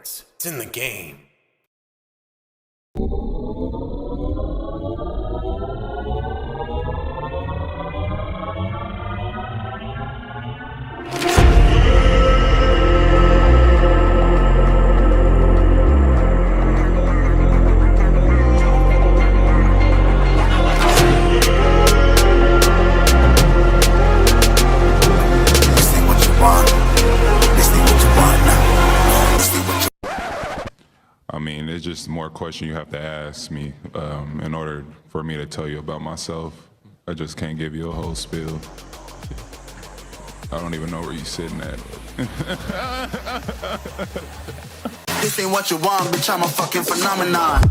difference. It's in the game. I mean, it's just more question you have to ask me in order for me to tell you about myself. I just can't give you a whole spiel. I don't even know where you sitting at. This ain't what you want, bitch, I'm a fucking phenomenon.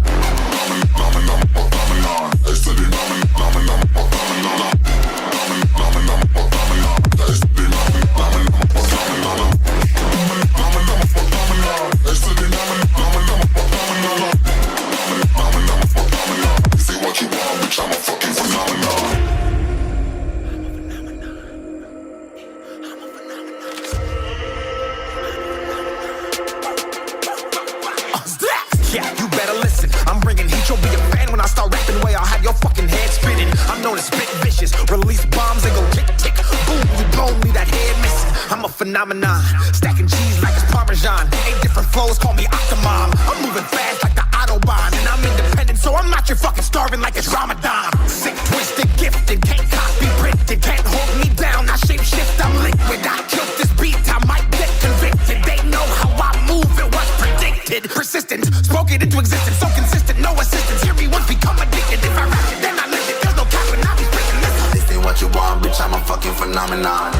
Yeah, you better listen. I'm bringing heat. You'll be a fan when I start rapping. Way I'll have your fucking head spinning. I'm known as spit vicious. Release bombs and go tick tick. Boom, you blown me that head missing. I'm a phenomenon. Stacking cheese like it's Parmesan. 8 different flows, call me Octomom. I'm moving fast like the Autobahn. And I'm independent, so I'm not your fucking starving like it's Ramadan. Sick, twisted, gifted. Can't copy, printed. Can't hold me down. I shape shift, I'm liquid. I killed this beat, I might get convicted. They know how I move, it was predicted. Persistent, spoke it into existence. So consistent, no assistance. Hear me once, become addicted. If I rap it, then I live it. There's no cap when I be speaking this. This ain't what you want, bitch, I'm a fucking phenomenon.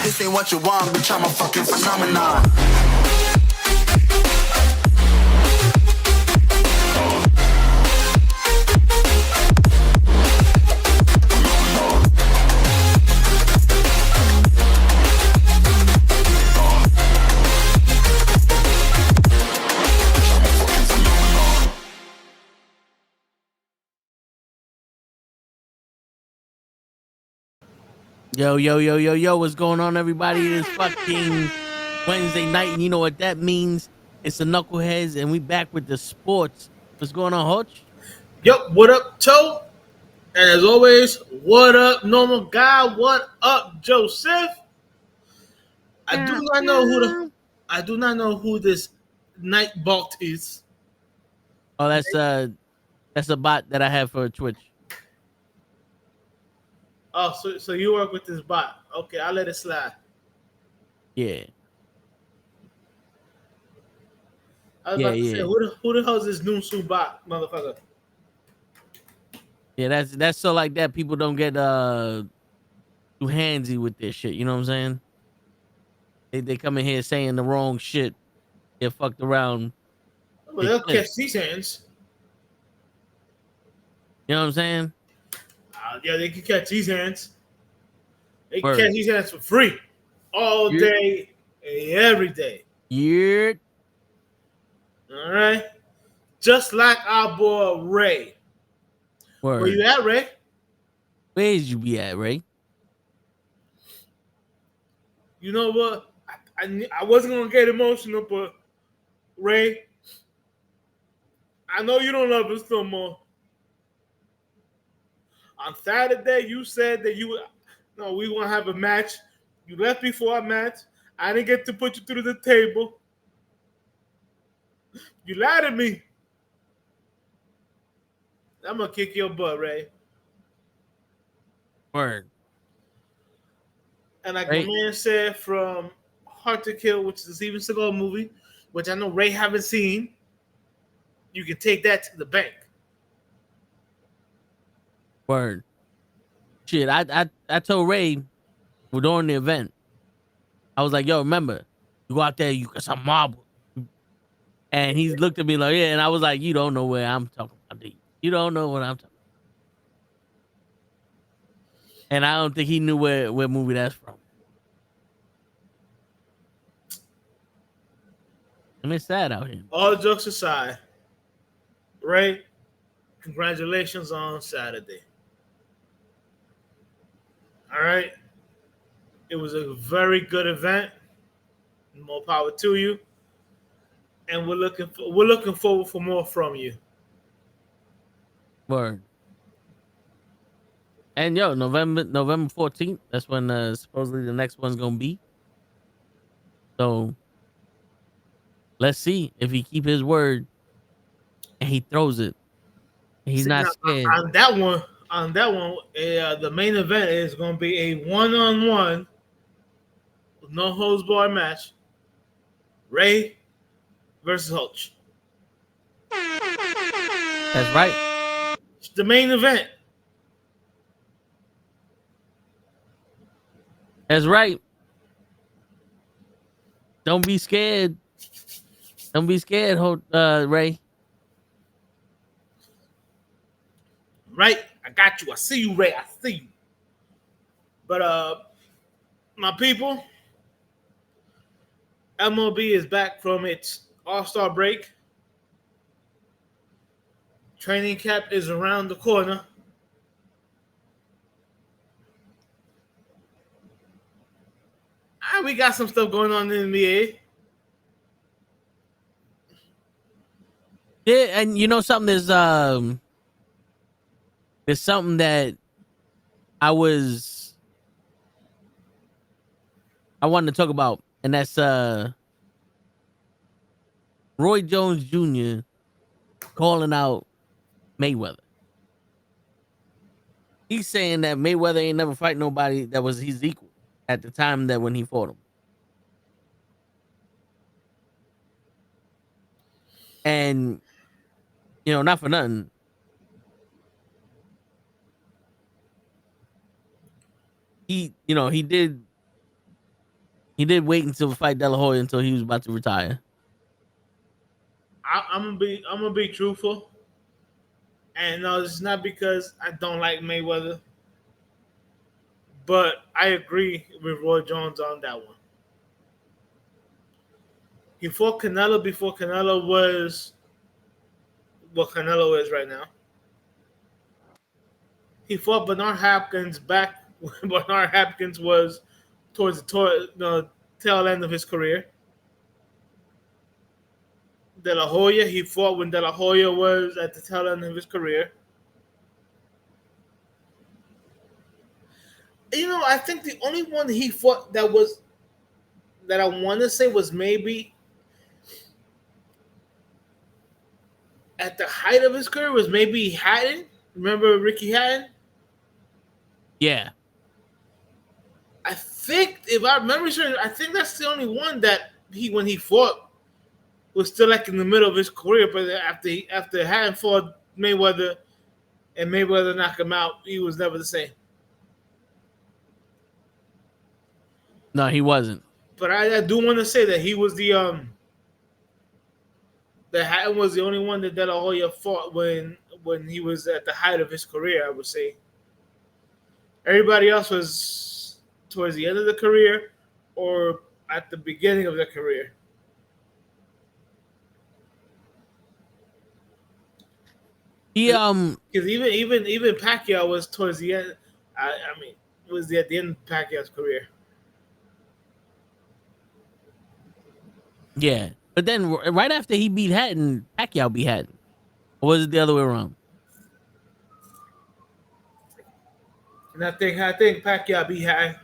This ain't what you want, bitch, I'm a fucking phenomenon. Yo, what's going on, everybody? It is fucking Wednesday night, and you know what that means. It's the Knuckleheads, and we back with the sports. What's going on, Hutch? Yup, what up, Toe? And as always, what up, normal guy? What up, Joseph? I do not know who this Nightbot is. Oh, that's a bot that I have for Twitch. Oh, so you work with this bot. Okay, I'll let it slide. Yeah. I was about to say, who the hell is this Noonsu bot, motherfucker? Yeah, that's so like that people don't get too handsy with this shit. You know what I'm saying? They come in here saying the wrong shit. Get fucked around. Well, they'll catch these hands. You know what I'm saying? Yeah, they can catch these hands. They can catch these hands for free. All day, every day. Yeah. All right? Just like our boy Ray. Word. Where you at, Ray? Where's you be at, Ray? You know what? I wasn't going to get emotional, but Ray, I know you don't love us no more. On Saturday, you said that we want to have a match. You left before our match. I didn't get to put you through the table. You lied to me. I'm going to kick your butt, Ray. Word. And like my man said from Hard to Kill, which is a Steven Seagal movie, which I know Ray haven't seen, you can take that to the bank. Word. Shit, I told Ray we're doing the event. I was like, yo, remember, you go out there, you got some marble. And he looked at me like, yeah. And I was like, you don't know where I'm talking about. You don't know what I'm talking. And I don't think he knew where movie that's from. I mean, it's sad out here. All jokes aside, Ray, congratulations on Saturday. All right, it was a very good event. More power to you, and we're looking forward for more from you. Word. And yo, November 14th. That's when supposedly the next one's gonna be. So let's see if he keep his word and he throws it. He's See, not now, scared. on that one, the main event is going to be a one-on-one, no holds barred match. Ray versus Hulch. That's right. It's the main event. That's right. Don't be scared. Don't be scared, Ray. Right? I got you. I see you, Ray. I see you. But my people, MLB is back from its All-Star break. Training camp is around the corner. And we got some stuff going on in the NBA. Yeah, and you know something, there's something that I wanted to talk about, and that's Roy Jones Jr. calling out Mayweather. He's saying that Mayweather ain't never fight nobody that was his equal at the time that when he fought him. And you know, not for nothing, he did wait until fight De La Hoya until he was about to retire. I'm gonna be truthful, and no, it's not because I don't like Mayweather, but I agree with Roy Jones on that one. He fought Canelo before Canelo was what Canelo is right now. He fought Bernard Hopkins back when Bernard Hopkins was towards the tail end of his career. De La Hoya, he fought when De La Hoya was at the tail end of his career. You know, I think the only one he fought that I want to say was maybe at the height of his career was maybe Hatton. Remember Ricky Hatton? Yeah. I think, if I remember sure, I think that's the only one that when he fought was still like in the middle of his career. But after Hatton fought Mayweather and Mayweather knocked him out, he was never the same. No, he wasn't. But I do want to say that he was that Hatton was the only one that De La Hoya fought when he was at the height of his career, I would say. Everybody else was towards the end of the career or at the beginning of their career. He Because even Pacquiao was towards the end. I mean, it was at the end of Pacquiao's career. Yeah, but then right after he beat Hatton, Pacquiao beat Hatton. Or was it the other way around? And I think Pacquiao beat Hatton.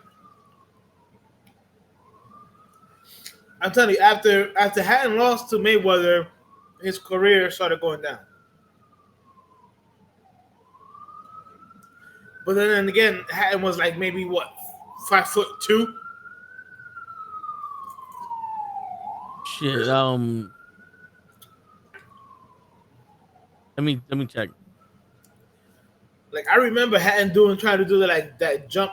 I'm telling you, after Hatton lost to Mayweather, his career started going down. But then again, Hatton was like maybe what, 5'2". Shit. Let me check. Like I remember Hatton trying to do that jump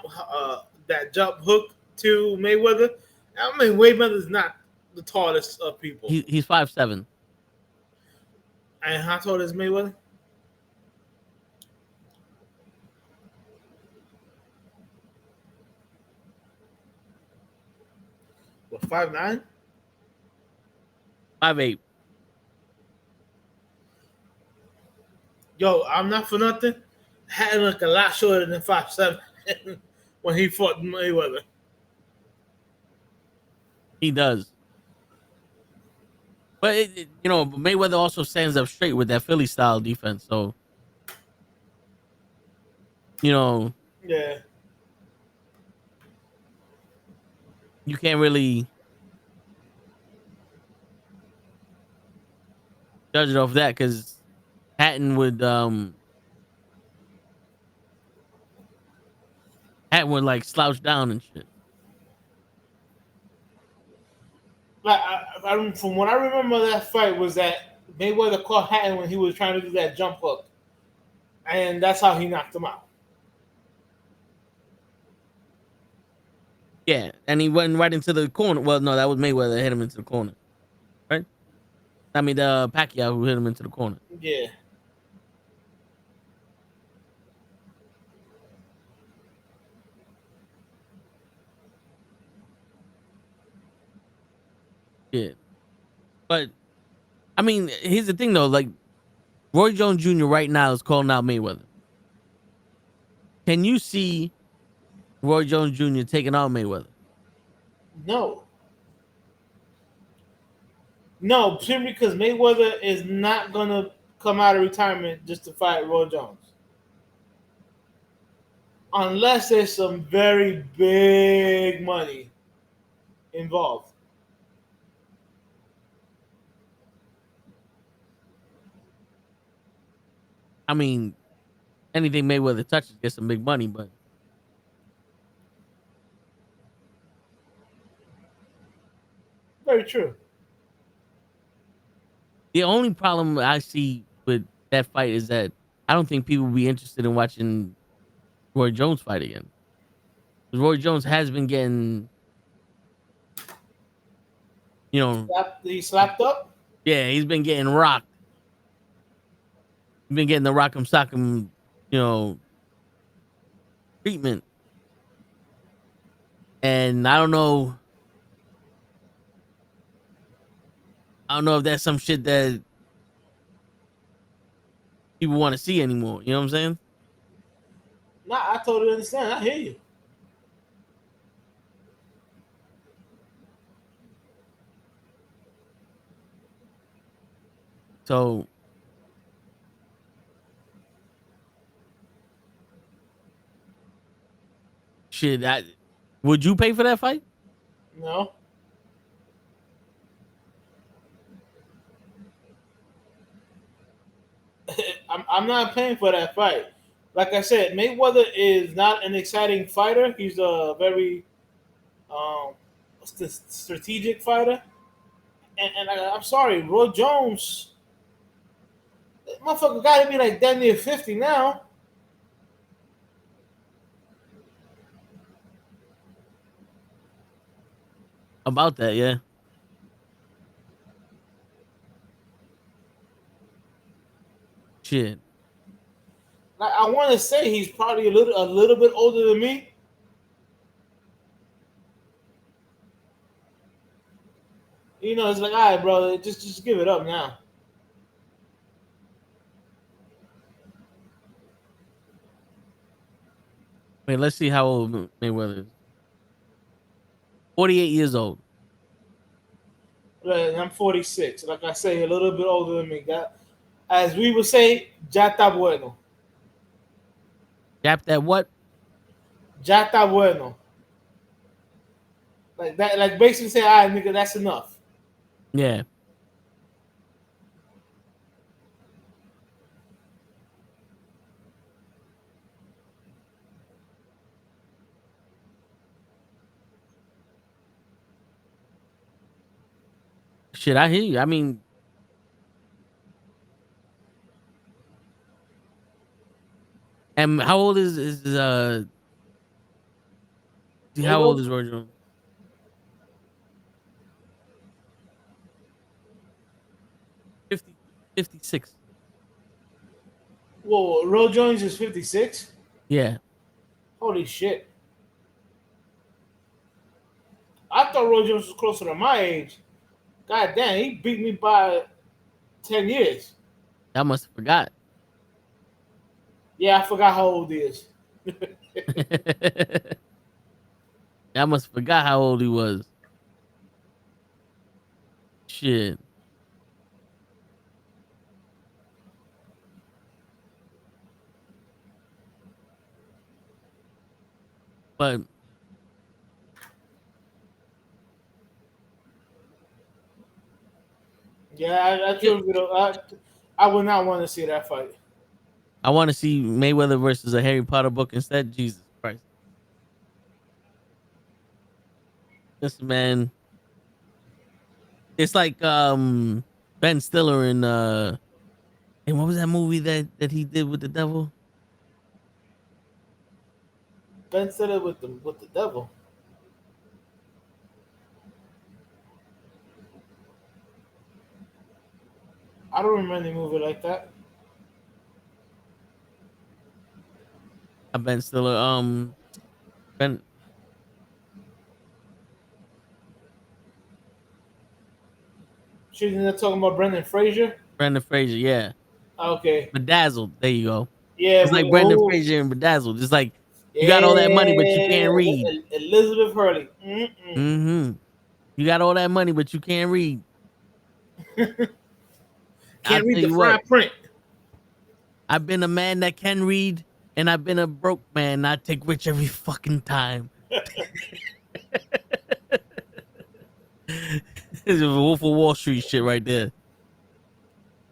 hook to Mayweather. I mean, Mayweather's not the tallest of people. He's 5'7". And how tall is Mayweather? What, 5'9"? 5'8". Yo, I'm not for nothing. Hatton looked a lot shorter than 5'7" when he fought Mayweather. He does. But Mayweather also stands up straight with that Philly style defense. So, Yeah. you can't really judge it off that because Hatton would like slouch down and shit. Like, from what I remember, that fight was that Mayweather caught Hatton when he was trying to do that jump hook, and that's how he knocked him out. Yeah, and he went right into the corner. Well, no, that was Mayweather that hit him into the corner, right? I mean, the Pacquiao who hit him into the corner. Yeah. Yeah, but I mean, here's the thing though. Like, Roy Jones Jr. right now is calling out Mayweather. Can you see Roy Jones Jr. taking out Mayweather? No. No, simply because Mayweather is not gonna come out of retirement just to fight Roy Jones, unless there's some very big money involved. I mean, anything Mayweather touches gets some big money, but Very true. the only problem I see with that fight is that I don't think people will be interested in watching Roy Jones fight again. 'Cause Roy Jones has been getting, He slapped up. yeah, he's been getting rocked. He's been getting the rock'em sock'em, treatment. And I don't know. I don't know if that's some shit that people want to see anymore. You know what I'm saying? Nah, I totally understand. I hear you. So shit, would you pay for that fight? No. I'm not paying for that fight. Like I said, Mayweather is not an exciting fighter. He's a very strategic fighter. And I'm sorry, Roy Jones, motherfucker got to be like damn near 50 now. About that, yeah. Shit. Like, I want to say he's probably a little bit older than me. It's like, all right, bro, just give it up now. Wait, let's see how old Mayweather is. 48 years old. And I'm 46. Like I say, a little bit older than me. As we would say, ya está bueno. Gap that what? Ya está bueno. Like that, like basically say, all right, nigga, that's enough. Yeah. Shit, I hear you. I mean, and how old how old is Roy Jones? 50, 56. Whoa, Roy Jones is 56? Yeah. Holy shit. I thought Roy Jones was closer to my age. God damn, he beat me by 10 years. I must have forgot. Yeah, I forgot how old he is. I must have forgot how old he was. Shit. But Yeah, I told you, I would not want to see that fight. I want to see Mayweather versus a Harry Potter book instead. Jesus Christ. This man. It's like Ben Stiller in and what was that movie that he did with the devil? Ben Stiller with the devil. I don't remember any movie like that. Ben Stiller. Ben She's in there talking about Brendan Fraser. Brendan Fraser, yeah. Okay. Bedazzled. There you go. Yeah. It's like Brendan Fraser and Bedazzled. It's like you got all that money, but you can't read. Elizabeth Hurley. Mm-hmm. You got all that money, but you can't read. Can't read the fine print. I've been a man that can read, and I've been a broke man. I take rich every fucking time. This is a Wolf of Wall Street shit right there.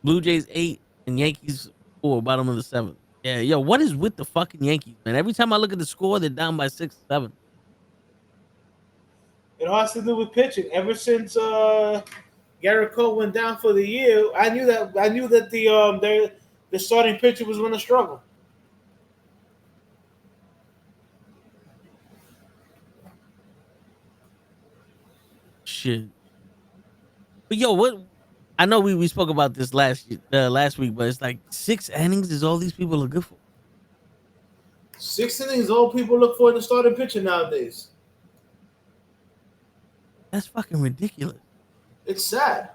Blue Jays 8 and Yankees 4, bottom of the 7th. Yeah, yo, what is with the fucking Yankees, man? Every time I look at the score, they're down by 6, 7. It has to do with pitching. Ever since Garrett Cole went down for the year, I knew that the starting pitcher was going to struggle. Shit. But yo, what? I know we spoke about this last week, but it's like 6 innings is all these people are good for. 6 innings, all people look for in the starting pitcher nowadays. That's fucking ridiculous. It's sad.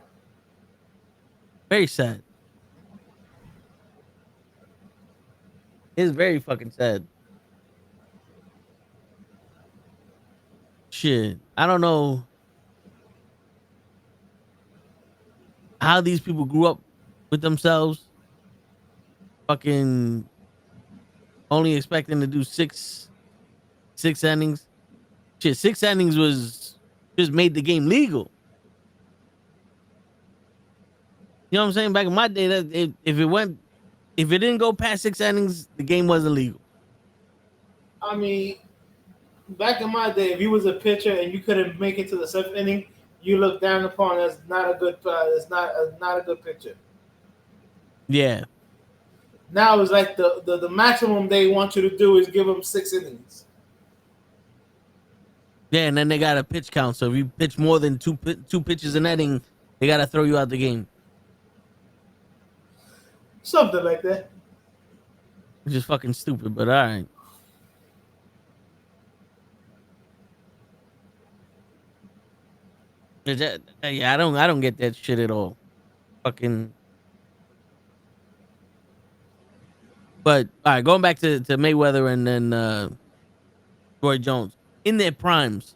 Very sad. It's very fucking sad. Shit. I don't know how these people grew up with themselves. Fucking only expecting to do six innings. Shit, 6 innings was just made the game legal. You know what I'm saying? Back in my day, that if it didn't go past 6 innings, the game wasn't legal. I mean, back in my day, if you was a pitcher and you couldn't make it to the 7th inning, you looked down upon as not a good. It's not a good pitcher. Yeah. Now it's like the maximum they want you to do is give them 6 innings. Yeah, and then they got a pitch count. So if you pitch more than two pitches an inning, they got to throw you out the game. Something like that. Which is fucking stupid, but all right. Yeah, I don't get that shit at all. Fucking. But all right, going back to Mayweather and then Roy Jones in their primes.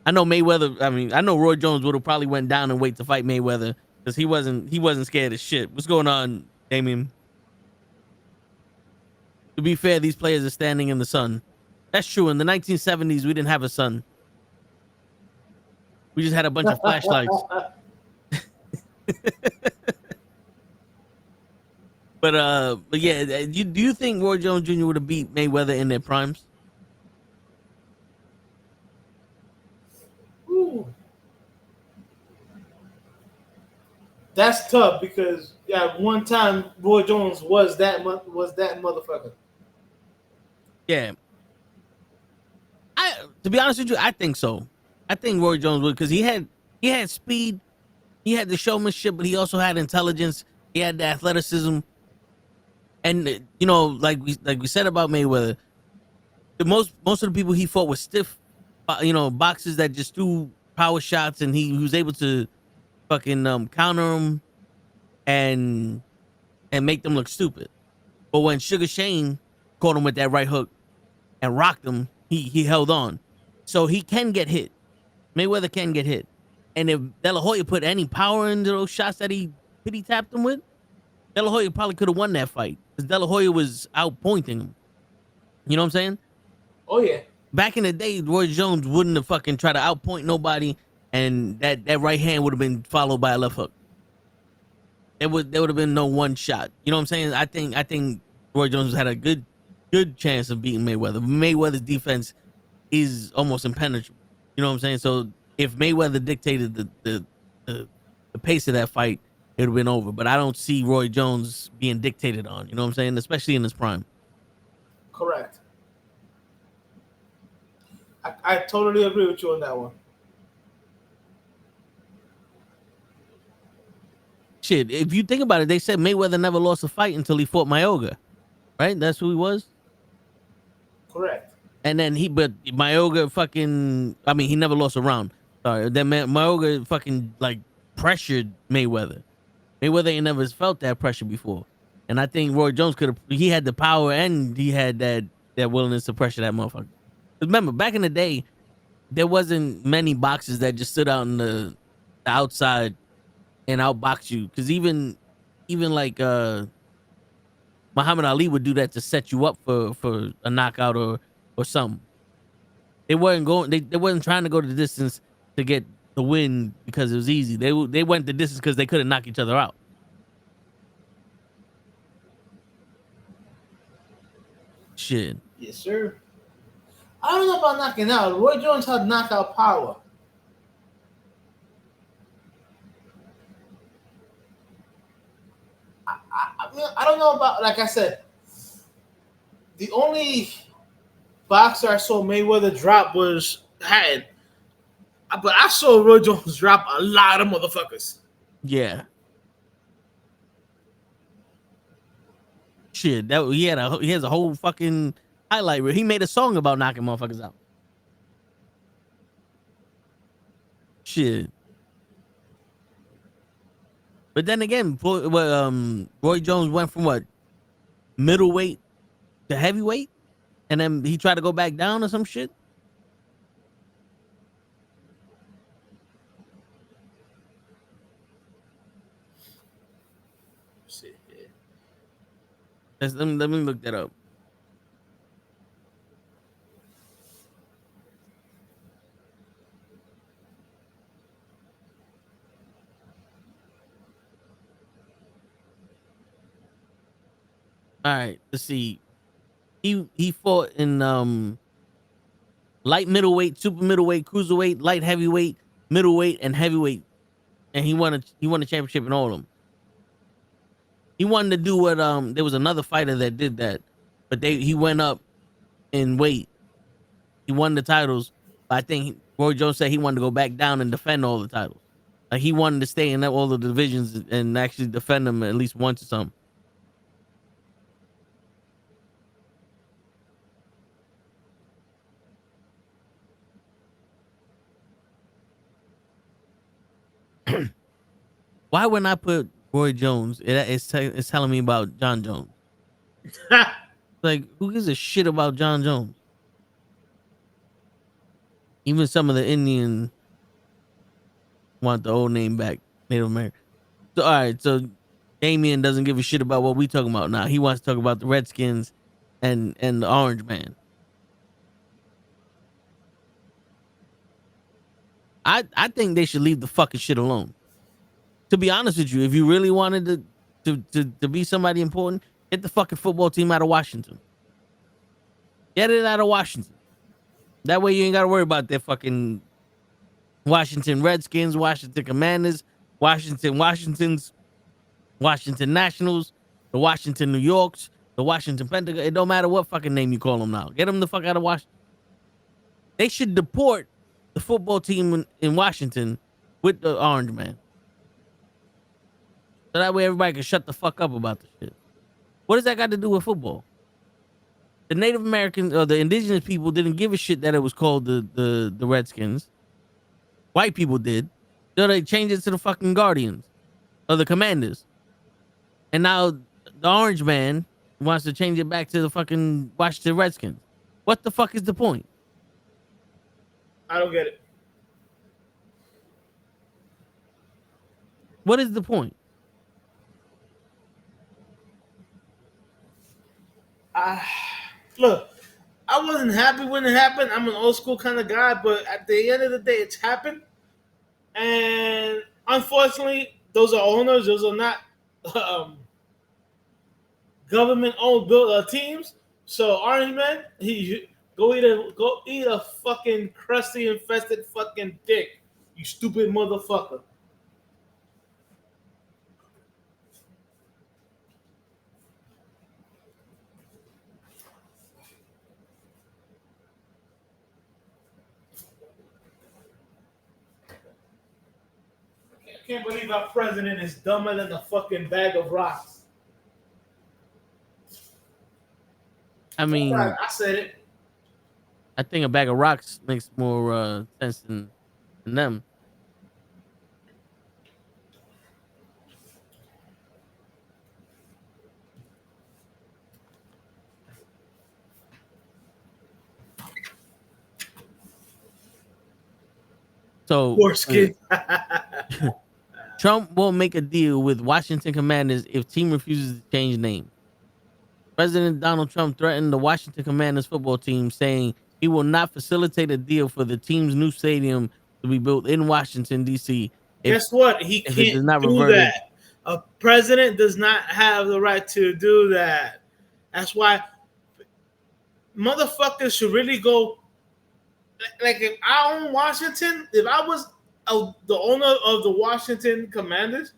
I know Mayweather. I mean, I know Roy Jones would have probably went down and wait to fight Mayweather because he wasn't scared of shit. What's going on, Damien? To be fair, these players are standing in the sun. That's true. In the 1970s, we didn't have a sun. We just had a bunch of flashlights. But yeah, do you think Roy Jones Jr. would have beat Mayweather in their primes? Ooh. That's tough because one time Roy Jones was that motherfucker. Yeah. To be honest with you, I think so. I think Roy Jones would because he had speed, he had the showmanship, but he also had intelligence. He had the athleticism. And you know, like we said about Mayweather, most of the people he fought were stiff boxers that just threw power shots, and he was able to fucking counter them and make them look stupid. But when Sugar Shane caught him with that right hook and rocked him, he held on. So he can get hit. Mayweather can get hit. And if De La Hoya put any power into those shots that he pity tapped him with, De La Hoya probably could have won that fight because De La Hoya was outpointing him. You know what I'm saying? Oh yeah. Back in the day, Roy Jones wouldn't have fucking tried to outpoint nobody, and that right hand would have been followed by a left hook. There would have been no one shot. You know what I'm saying? I think Roy Jones had a good chance of beating Mayweather. Mayweather's defense is almost impenetrable. You know what I'm saying? So if Mayweather dictated the pace of that fight, it would have been over. But I don't see Roy Jones being dictated on. You know what I'm saying? Especially in his prime. Correct. I totally agree with you on that one. Shit, if you think about it, they said Mayweather never lost a fight until he fought Mayoga, right? That's who he was. Correct. And then but Mayoga fucking, I mean, he never lost a round. Sorry, then Mayoga fucking like pressured Mayweather. Mayweather ain't never felt that pressure before, and I think Roy Jones he had the power and he had that willingness to pressure that motherfucker. Remember, back in the day, there wasn't many boxers that just stood out in the outside and outbox you, because even like Muhammad Ali would do that to set you up for a knockout or something. They weren't going. They wasn't trying to go to the distance to get the win because it was easy. They went the distance because they couldn't knock each other out. Shit. Yes, sir. I don't know about knocking out. Roy Jones had knockout power. I mean, I don't know about, like I said, the only boxer I saw Mayweather drop was Hatton. But I saw Roy Jones drop a lot of motherfuckers. Yeah. Shit, he has a whole fucking highlight reel. He made a song about knocking motherfuckers out. Shit. But then again, Roy Jones went from what, middleweight to heavyweight, and then he tried to go back down or some shit. Shit, yeah. Let me look that up. All right, let's see. He fought in light middleweight, super middleweight, cruiserweight, light heavyweight, middleweight, and heavyweight, and he won a championship in all of them. He wanted to do what there was another fighter that did that, but he went up in weight. He won the titles, but I think Roy Jones said he wanted to go back down and defend all the titles. Like he wanted to stay in all the divisions and actually defend them at least once or something. Why when I put Roy Jones, it's telling me about John Jones? Like, who gives a shit about John Jones? Even some of the Indian want the old name back, Native American. So, all right, so Damien doesn't give a shit about what we talking about now. He wants to talk about the Redskins and the Orange Man. I think they should leave the fucking shit alone. To be honest with you, if you really wanted to be somebody important, get the fucking football team out of Washington. Get it out of Washington. That way you ain't got to worry about their fucking Washington Redskins, Washington Commanders, Washingtons, Washington Nationals, the Washington New Yorks, the Washington Pentagon. It don't matter what fucking name you call them now. Get them the fuck out of Washington. They should deport the football team in Washington with the Orange Man. So that way everybody can shut the fuck up about the shit. What does that got to do with football? the Native Americans or the indigenous people didn't give a shit that it was called the Redskins. White people did. So they changed it to the fucking Guardians or the Commanders. And now the orange man wants to change it back to the fucking Washington Redskins. What the fuck is the point? I don't get it. What is the point? Look, I wasn't happy when it happened. I'm an old school kind of guy, but at the end of the day, it's happened. And unfortunately, those are owners. Those are not government-owned teams. So Orange Man, go eat a fucking crusty infested fucking dick, you stupid motherfucker. I can't believe our president is dumber than a fucking bag of rocks. I mean, I said it. I think a bag of rocks makes more sense than them. So Foreskin. Trump won't make a deal with Washington Commanders if team refuses to change name. President Donald Trump threatened the Washington Commanders football team, saying he will not facilitate a deal for the team's new stadium to be built in Washington, D.C. Guess what? He if it does can't not do revert it. that. A president does not have the right to do that. That's why motherfuckers should really go. Like if I own Washington, if I was the owner of the Washington Commanders,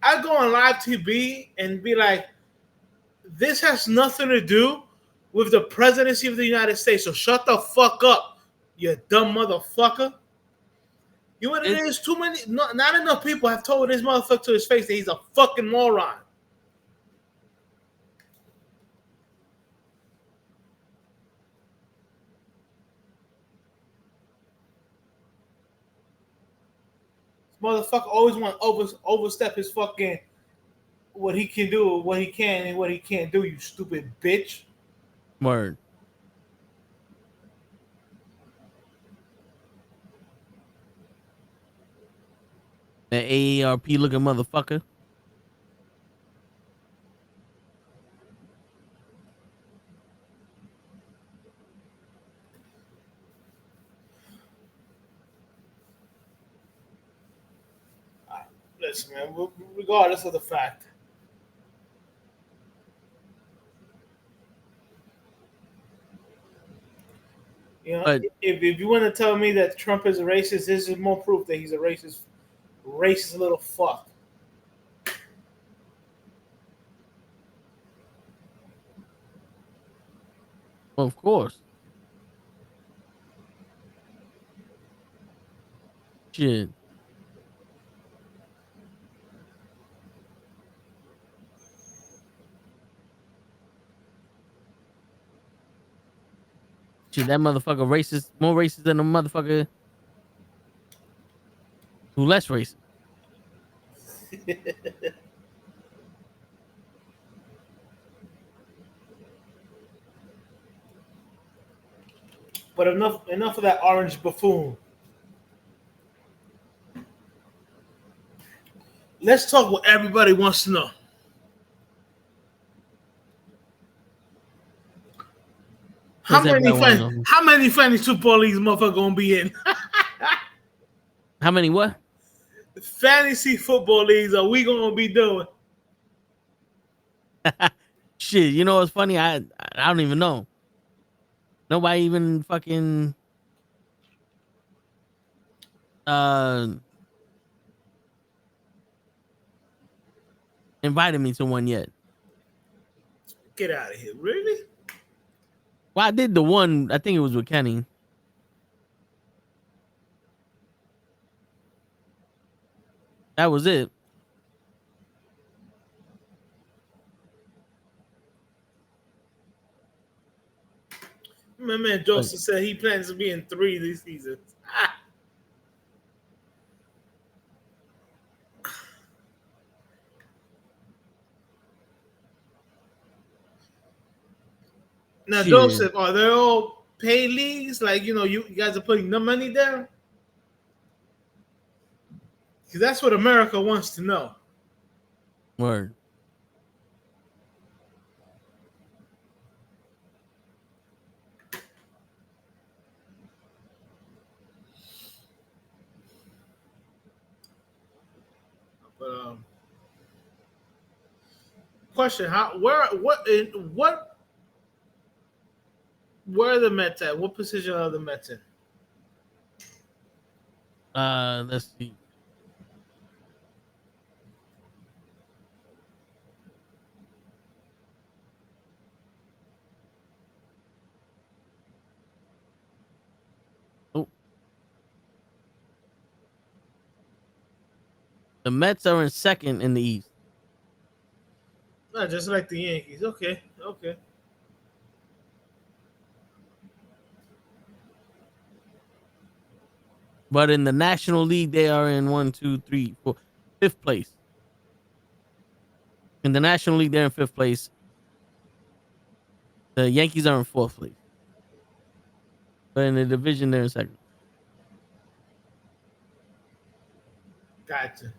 I'd go on live TV and be like, this has nothing to do with the presidency of the United States. So shut the fuck up, you dumb motherfucker. You know what it is? Too many, not enough people have told this motherfucker to his face that he's a fucking moron. Motherfucker always want to overstep his fucking what he can do, what he can, and what he can't do. You stupid bitch. Word. That AARP looking motherfucker. Listen, man, regardless of the fact. You know, But if you want to tell me that Trump is a racist, this is more proof that he's a racist little fuck. well, of course. Shit. Shit, that motherfucker racist, more racist than a motherfucker who less racist. But enough of that orange buffoon. Let's talk what everybody wants to know. How many fantasy football leagues motherfucker gonna be in? How many what? Fantasy football leagues are we gonna be doing? Shit, you know what's funny? I don't even know. Nobody even fucking invited me to one yet. Get out of here. Really? Well, I did the one, I think it was with Kenny. That was it. My man Joseph said he plans to be in 3 this season. Now, Shit. Joseph, are they all pay leagues? Like, you guys are putting the money down? Because that's what America wants to know. Word. But question: where are the Mets at? What position are the Mets in? Let's see. Oh. The Mets are in second in the East. Just like the Yankees. Okay. But in the National League, they are in 5th place. In the National League, they're in 5th place. The Yankees are in 4th place. But in the division, they're in second. Gotcha.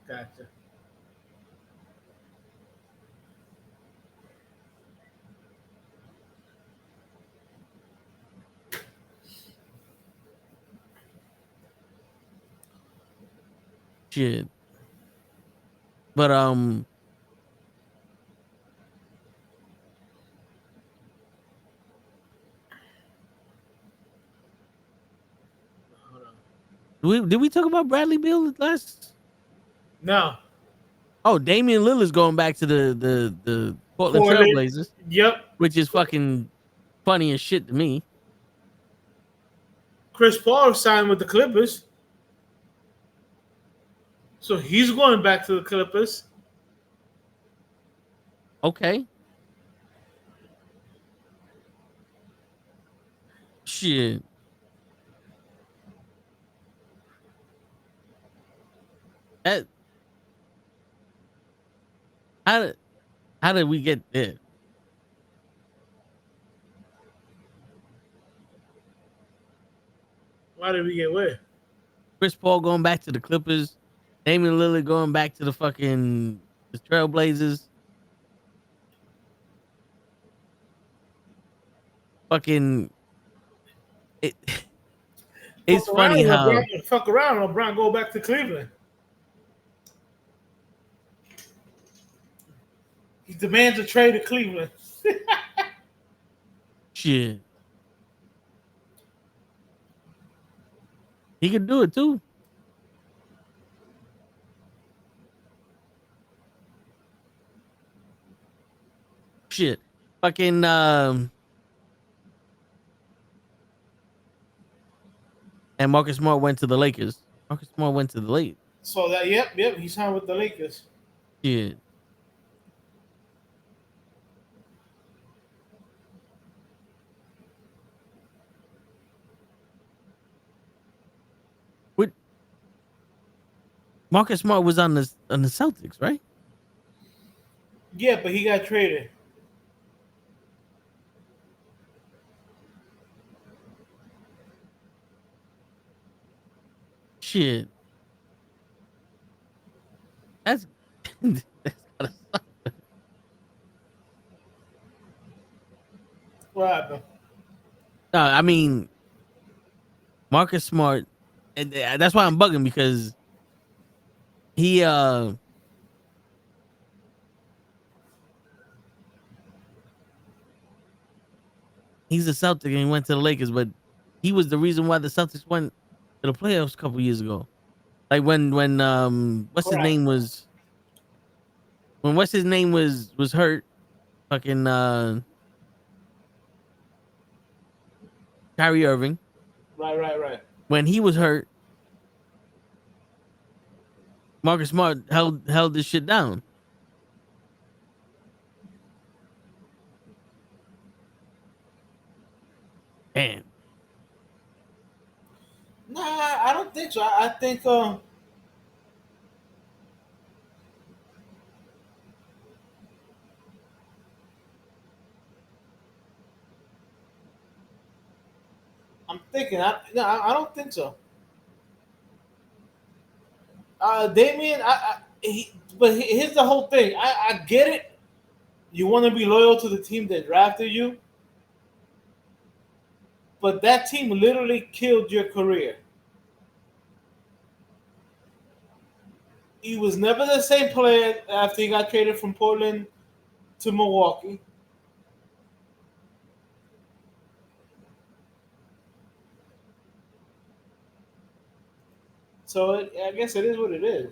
Shit. But Hold on. did we talk about Bradley Beal last? No. Oh, Damian Lillard's going back to the Portland Trailblazers, Yep. which is fucking funny as shit to me. Chris Paul signed with the Clippers. So he's going back to the Clippers. Okay. Shit. That, how did we get there? Why did we get where? Chris Paul going back to the Clippers, Damian Lillard going back to the Trailblazers. Fucking it's funny how fuck around, LeBron go back to Cleveland. He demands a trade to Cleveland. shit. He could do it too. Shit. Fucking and Marcus Smart went to the Lakers. Marcus Smart went to the Lakers. So that yep, he signed with the Lakers. Shit. What? Marcus Smart was on the Celtics, right? Yeah, but he got traded. Shit. That's gotta suck. What happened? No, I mean Marcus Smart, and that's why I'm bugging because he he's a Celtic and he went to the Lakers, but he was the reason why the Celtics went to the playoffs a couple years ago. Like when what's his name was hurt, fucking Kyrie Irving. Right. When he was hurt, Marcus Smart held this shit down. Damn. Nah, I don't think so. I think I'm thinking. I don't think so. Damien, here's the whole thing. I get it. You want to be loyal to the team that drafted you, but that team literally killed your career. He was never the same player after he got traded from Portland to Milwaukee. So I guess it is what it is.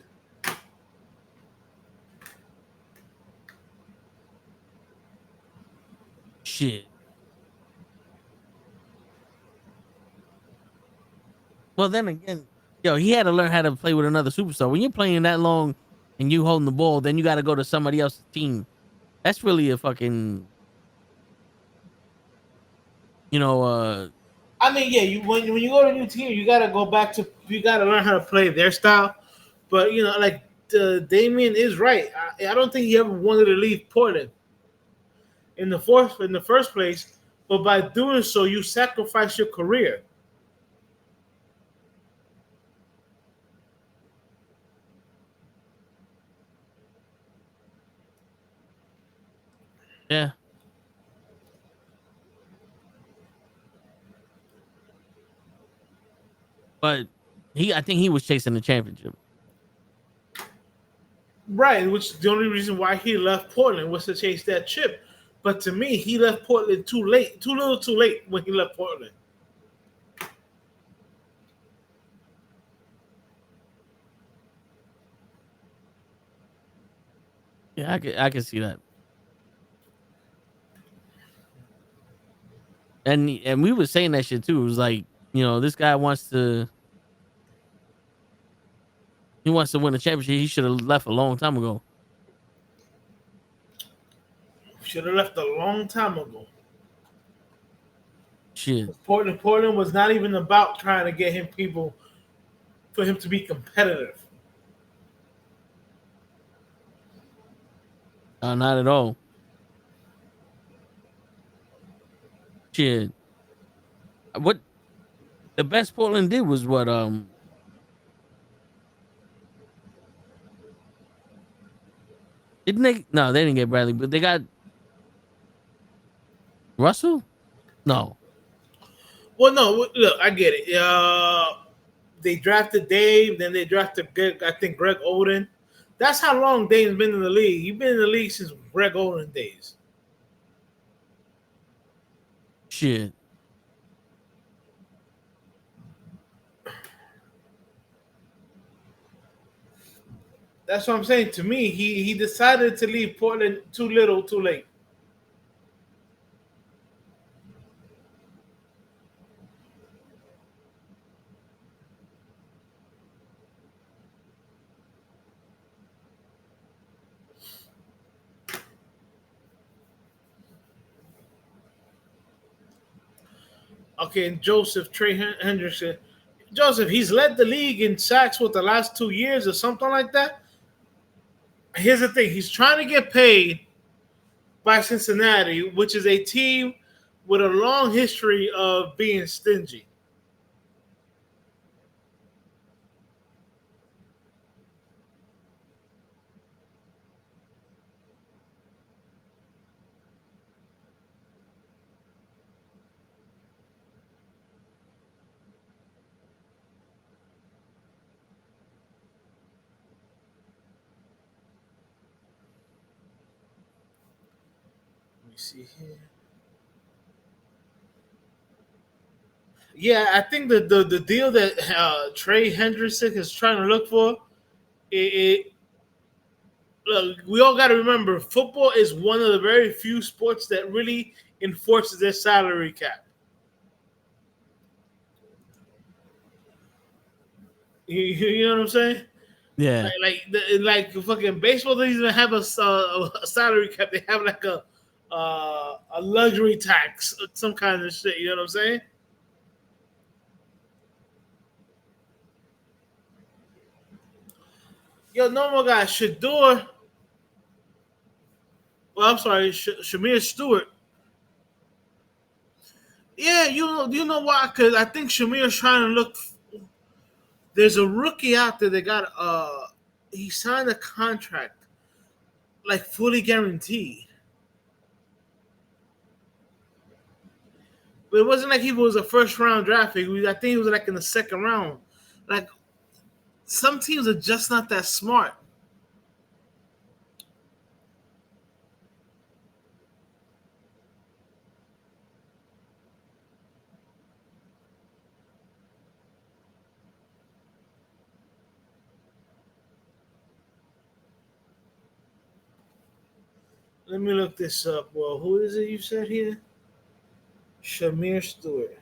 Shit. Well, then again, yo, he had to learn how to play with another superstar. When you're playing that long and you holding the ball, then you got to go to somebody else's team. That's really a fucking, you know, I mean, yeah, when you go to a new team, you gotta learn how to play their style. But like Damien is right. I don't think he ever wanted to leave Portland in the first place. But by doing so, you sacrifice your career. yeah. But I think he was chasing the championship. Right, which is the only reason why he left Portland was to chase that chip. But to me, he left Portland too late, too little, too late when he left Portland. Yeah, I can see that. And we were saying that shit too. It was like, this guy wants to win a championship. He should have left a long time ago. Should have left a long time ago. Shit. Portland was not even about trying to get him people for him to be competitive. Not at all. Shit. What the best Portland did was what didn't they? No, they didn't get Bradley, but they got Russell. No, Well, no, look, I get it. They drafted Dave, then they drafted I think Greg Oden. That's how long Dave's been in the league. He's been in the league since Greg Oden days. shit. That's what I'm saying. To me, he decided to leave Portland too little, too late. Okay, and Trey Hendrickson. Joseph, he's led the league in sacks with the last 2 years or something like that. Here's the thing: he's trying to get paid by Cincinnati, which is a team with a long history of being stingy. Let me see here. Yeah, I think the deal that Trey Hendrickson is trying to look for, it look, we all got to remember, football is one of the very few sports that really enforces their salary cap. You know what I'm saying? Yeah. Like fucking baseball doesn't even have a salary cap. They have like a luxury tax, some kind of shit. You know what I'm saying? Yo, normal guy, Shador. Well, I'm sorry, Shamir Stewart. Yeah, you know why? Because I think Shamir's trying to look. There's a rookie out there that got he signed a contract like fully guaranteed. But it wasn't like he was a first round draft pick. I think he was like in the second round. Like some teams are just not that smart. Let me look this up. Well, who is it you said here? Shamir Stewart.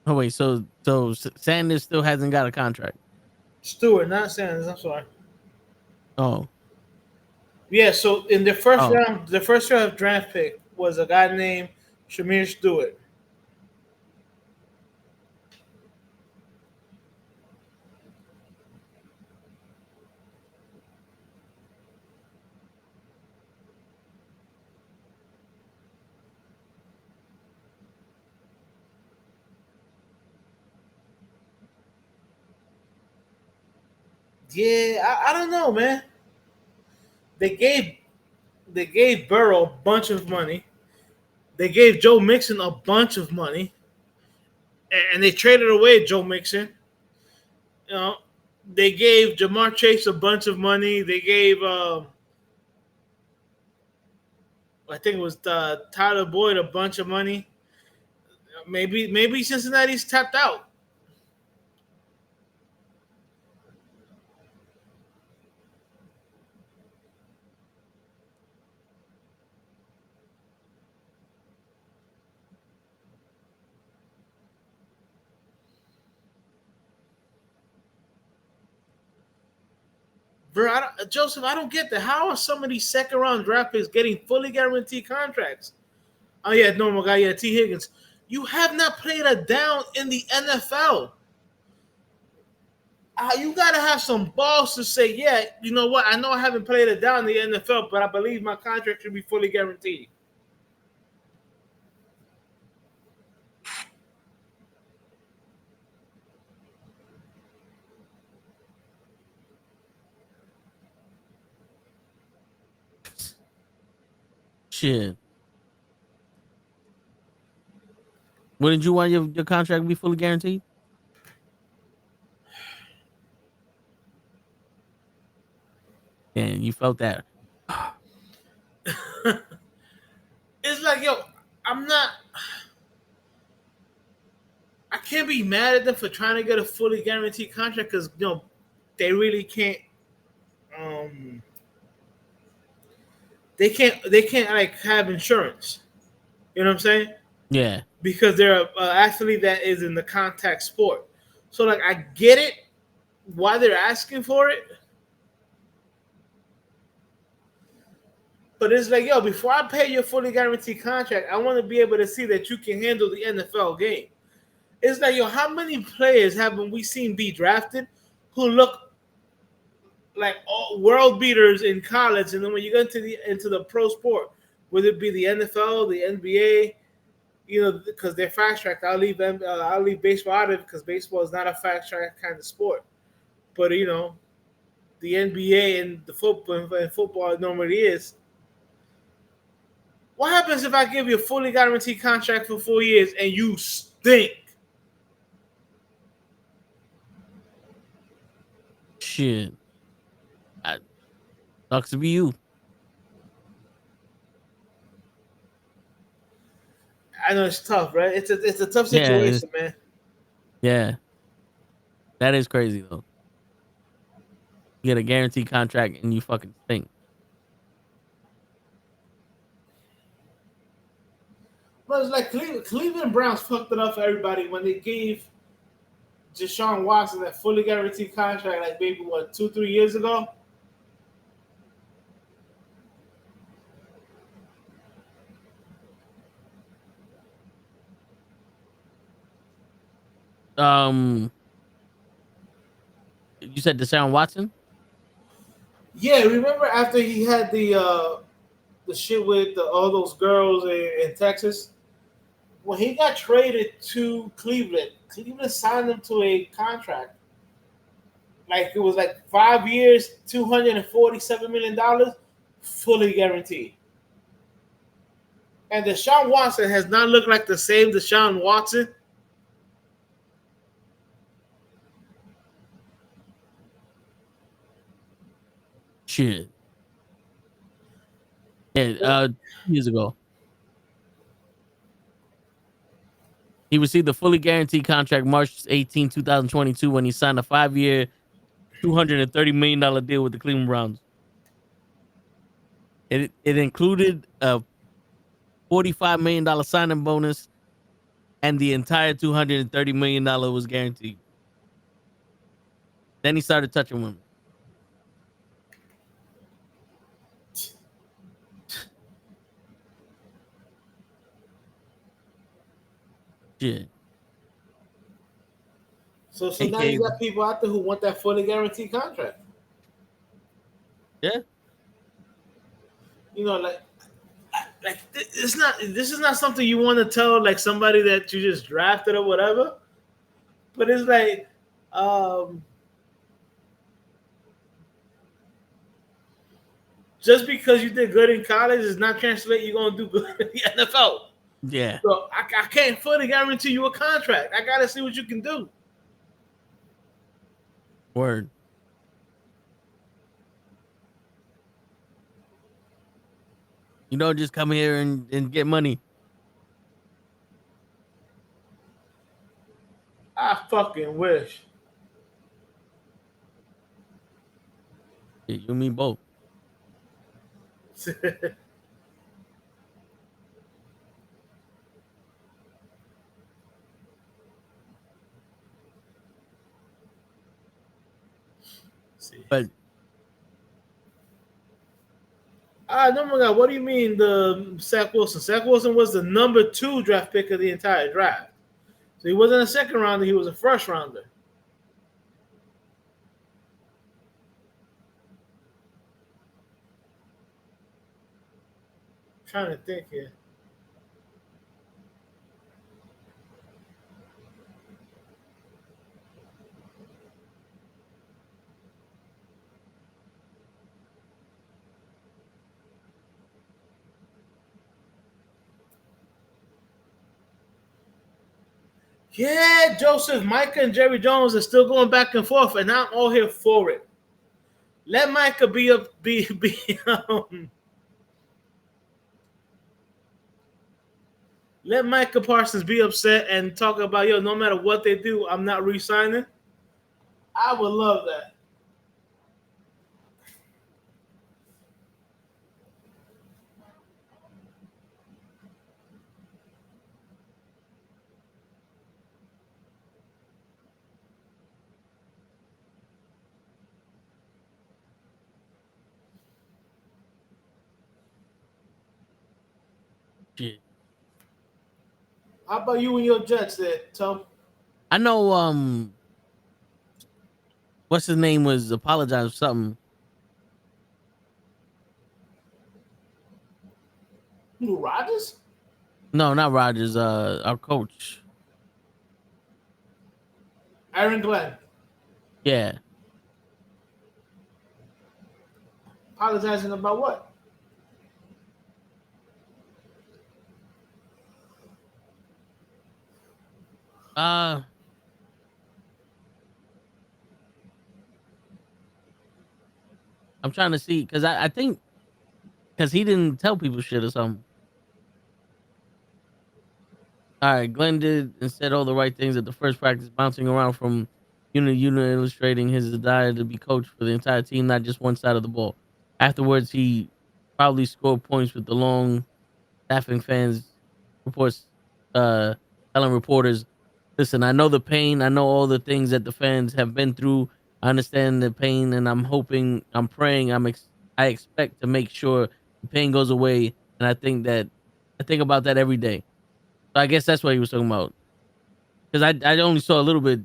Oh wait, so Sanders still hasn't got a contract. Stewart, not Sanders. I'm sorry. Oh, Yeah, so in oh, the first round draft pick was a guy named Shamir Stewart. Yeah, I don't know, man. They gave they gave Burrow a bunch of money. They gave Joe Mixon a bunch of money, and they traded away Joe Mixon. You know, they gave Jamar Chase a bunch of money. They gave I think it was Tyler Boyd a bunch of money. Maybe Cincinnati's tapped out. Bro, Joseph, I don't get that. How are some of these second round draft picks getting fully guaranteed contracts? Oh yeah, normal guy. Yeah, T. Higgins. You have not played a down in the NFL. You gotta have some balls to say, yeah, you know what? I know I haven't played a down in the NFL, but I believe my contract should be fully guaranteed. shit. Wouldn't you want your contract to be fully guaranteed? And you felt that. It's like, yo, I'm not. I can't be mad at them for trying to get a fully guaranteed contract because they really can't. Um, they can't like have insurance. You know what I'm saying? Yeah. Because they're an athlete that is in the contact sport. So like I get it why they're asking for it, but it's like yo, before I pay your fully guaranteed contract, I want to be able to see that you can handle the NFL game. It's like yo, how many players haven't we seen be drafted who look like all world beaters in college, and then when you go into the pro sport, whether it be the NFL, the NBA, because they're fast tracked. I'll leave baseball out of it because baseball is not a fast track kind of sport. But the NBA and the football normally is. What happens if I give you a fully guaranteed contract for 4 years and you stink? Shit. Sucks to be you. I know it's tough, right? It's a tough Yeah, situation, man. yeah. That is crazy though. You get a guaranteed contract and you fucking stink. But it's like Cleveland Browns fucked it up for everybody when they gave Deshaun Watson that fully guaranteed contract, like maybe 2-3 years ago. You said Deshaun Watson? Yeah, remember after he had the shit with all those girls in Texas? When he got traded to Cleveland, Cleveland signed him to a contract. Like it was like 5 years, $247 million, fully guaranteed. And Deshaun Watson has not looked like the same Deshaun Watson. Shit. Yeah, 2 years ago. He received a fully guaranteed contract March 18, 2022 when he signed a 5-year, $230 million deal with the Cleveland Browns. It included a $45 million signing bonus and the entire $230 million was guaranteed. Then he started touching women. Shit. So now you got people out there who want that fully guaranteed contract. Yeah. You know, like it's not. This is not something you want to tell like somebody that you just drafted or whatever. But it's like, just because you did good in college does not translate you're gonna do good in the NFL. Yeah. So I can't fully guarantee you a contract. I gotta see what you can do. Word. You don't just come here and get money. I fucking wish. Yeah, you and me both. But no my God, what do you mean the Zach Wilson? Zach Wilson was the number 2 draft pick of the entire draft. So he wasn't a second rounder, he was a first rounder. I'm trying to think here. Yeah, Joseph, Micah and Jerry Jones are still going back and forth, and I'm all here for it. Let Micah be let Micah Parsons be upset and talk about, yo, no matter what they do, I'm not re-signing. I would love that. shit. How about you and your Jets there, Tom? I know what's his name was apologized for something. Who, Rodgers? No, not Rogers, our coach. Aaron Glenn. Yeah. Apologizing about what? Uh, I'm trying to see because I think because he didn't tell people shit or something. All right, Glenn did and said all the right things at the first practice, bouncing around from unit to unit, illustrating his desire to be coached for the entire team, not just one side of the ball. Afterwards, he probably scored points with the long staffing fans reports, telling reporters, "Listen, I know the pain. I know all the things that the fans have been through. I understand the pain, and I'm hoping, I'm praying, I expect to make sure the pain goes away. And I think about that every day." So I guess that's what he was talking about. Because I only saw a little bit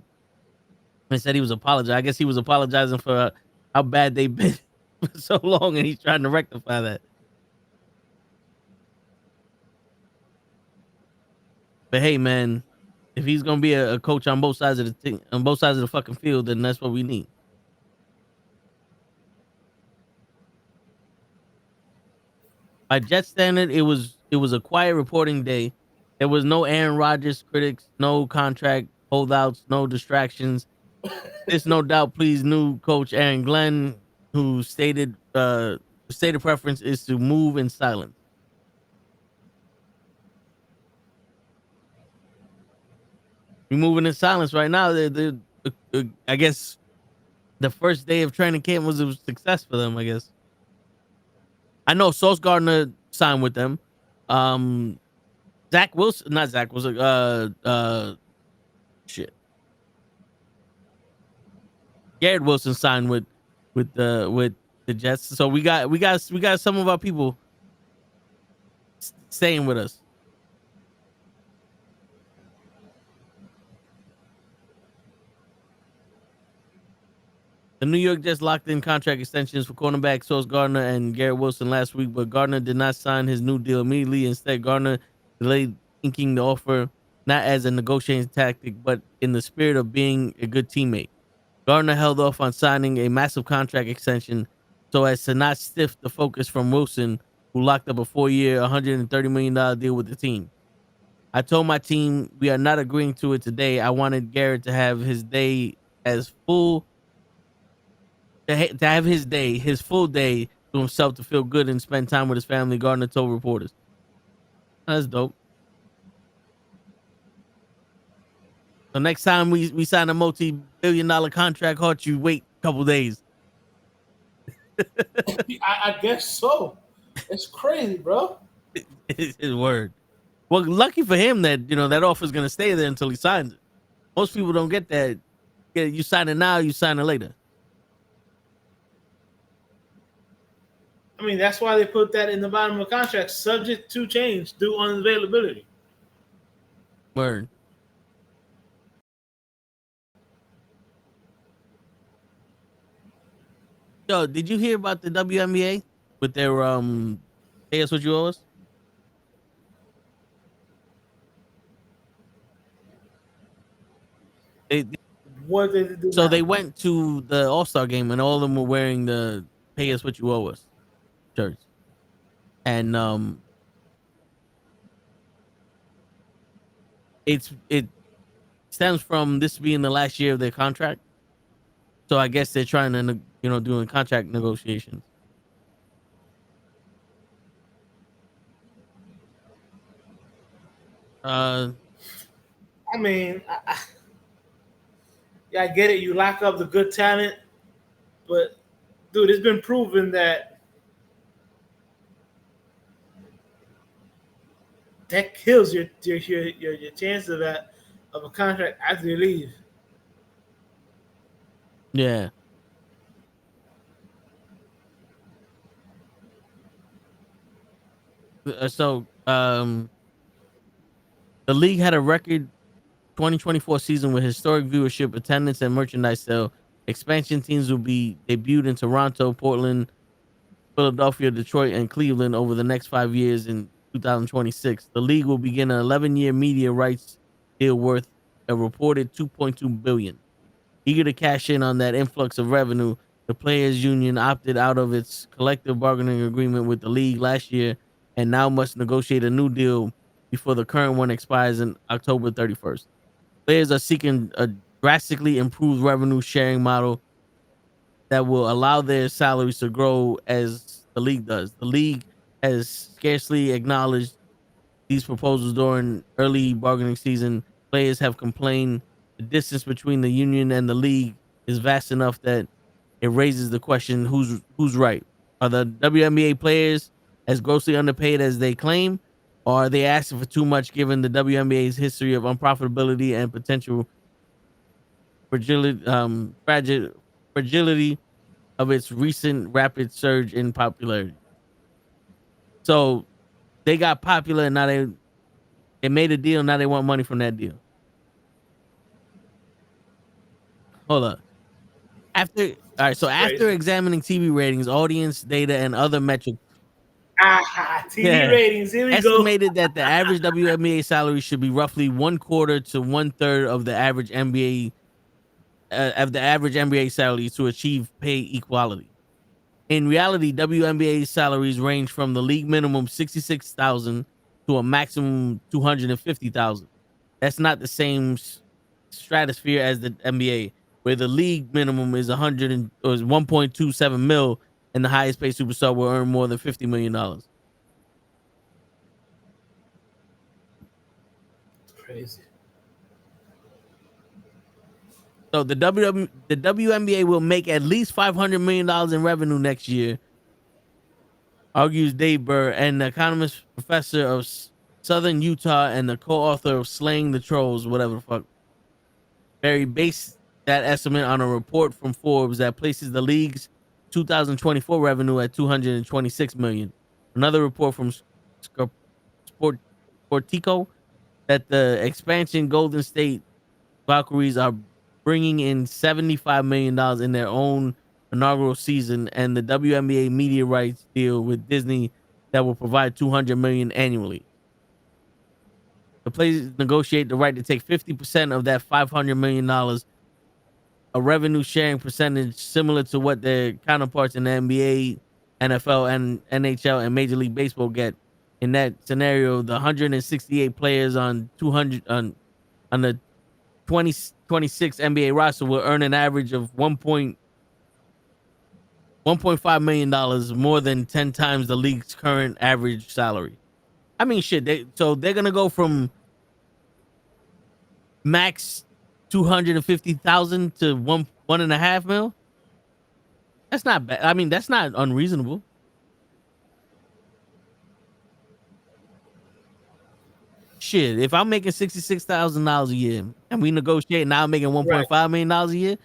and said he was apologizing. I guess he was apologizing for how bad they've been for so long, and he's trying to rectify that. But hey, man, if he's gonna be a coach on both sides of the thing, on both sides of the fucking field, then that's what we need. By Jet standard, it was a quiet reporting day. There was no Aaron Rodgers critics, no contract holdouts, no distractions. This no doubt pleased new coach Aaron Glenn, who stated preference is to move in silence. We're moving in silence right now. I guess the first day of training camp was a success for them. I guess I know Sauce Gardner signed with them. Um, Zach Wilson, not Zach Wilson. Shit. Garrett Wilson signed with the Jets. So we got some of our people staying with us. The New York Jets locked in contract extensions for cornerback Sauce Gardner and Garrett Wilson last week, but Gardner did not sign his new deal immediately. Instead, Gardner delayed inking the offer, not as a negotiating tactic, but in the spirit of being a good teammate. Gardner held off on signing a massive contract extension so as to not stiff the focus from Wilson, who locked up a 4-year, $130 million deal with the team. I told my team we are not agreeing to it today. I wanted Garrett to have his day as full to have his day, his full day to himself to feel good and spend time with his family, Gardner told reporters. That's dope. So next time we sign a multi-billion-dollar contract, Hart, you wait a couple days. I guess so. It's crazy, bro. His word. Well, lucky for him that that offer is gonna stay there until he signs it. Most people don't get that. Yeah, you sign it now, you sign it later. I mean, that's why they put that in the bottom of the contract, subject to change due unavailability. Word. Yo, did you hear about the WNBA with their pay us what you owe us? They, What did they do? so now? they went to the All-Star game and all of them were wearing the pay us what you owe us shirts. And it stems from this being the last year of their contract. So I guess they're trying to doing contract negotiations. Uh I mean, yeah, I get it. You lock up the good talent, but dude, it's been proven that kills your chance of a contract after you leave. yeah. So the league had a record 2024 season with historic viewership, attendance, and merchandise sale. Expansion teams will be debuted in Toronto, Portland, Philadelphia, Detroit, and Cleveland over the next 5 years in 2026. The league will begin an 11-year media rights deal worth a reported 2.2 billion. Eager to cash in on that influx of revenue, the players' union opted out of its collective bargaining agreement with the league last year and now must negotiate a new deal before the current one expires in October 31st. Players are seeking a drastically improved revenue sharing model that will allow their salaries to grow as the league does. The league has scarcely acknowledged these proposals during early bargaining season. Players have complained the distance between the union and the league is vast enough that it raises the question: who's right? Are the WNBA players as grossly underpaid as they claim, or are they asking for too much given the WNBA's history of unprofitability and potential fragility, fragility of its recent rapid surge in popularity? So they got popular, and now they made a deal. Now they want money from that deal. Hold up. So after Crazy. examining TV ratings, audience data, and other metrics, TV ratings. Here we go. estimated that the average WNBA salary should be roughly one quarter to one third of the average NBA salary to achieve pay equality. In reality, WNBA salaries range from the league minimum 66,000 to a maximum 250,000. That's not the same stratosphere as the NBA, where the league minimum is 100 or is 1.27 mil, and the highest paid superstar will earn more than $50 million. Crazy. So the WNBA will make at least $500 million in revenue next year, argues Dave Burr, an economist professor of Southern Utah and the co-author of Slaying the Trolls, whatever the fuck. Barry based that estimate on a report from Forbes that places the league's 2024 revenue at 226 million. Another report from Sportico that the expansion Golden State Valkyries are bringing in $75 million in their own inaugural season, and the WNBA media rights deal with Disney that will provide $200 million annually. The players negotiate the right to take 50% of that $500 million, a revenue sharing percentage similar to what their counterparts in the NBA, NFL, and NHL and Major League Baseball get. In that scenario, the 168 players on 200 on the 2026 NBA roster will earn an average of $1.5 million, more than 10 times the league's current average salary. I mean, shit. They're gonna go from max 250,000 to 1.5 mil. That's not bad. I mean, that's not unreasonable. Shit, if I'm making $66,000 a year and we negotiate, now I'm making $1.5 million a year,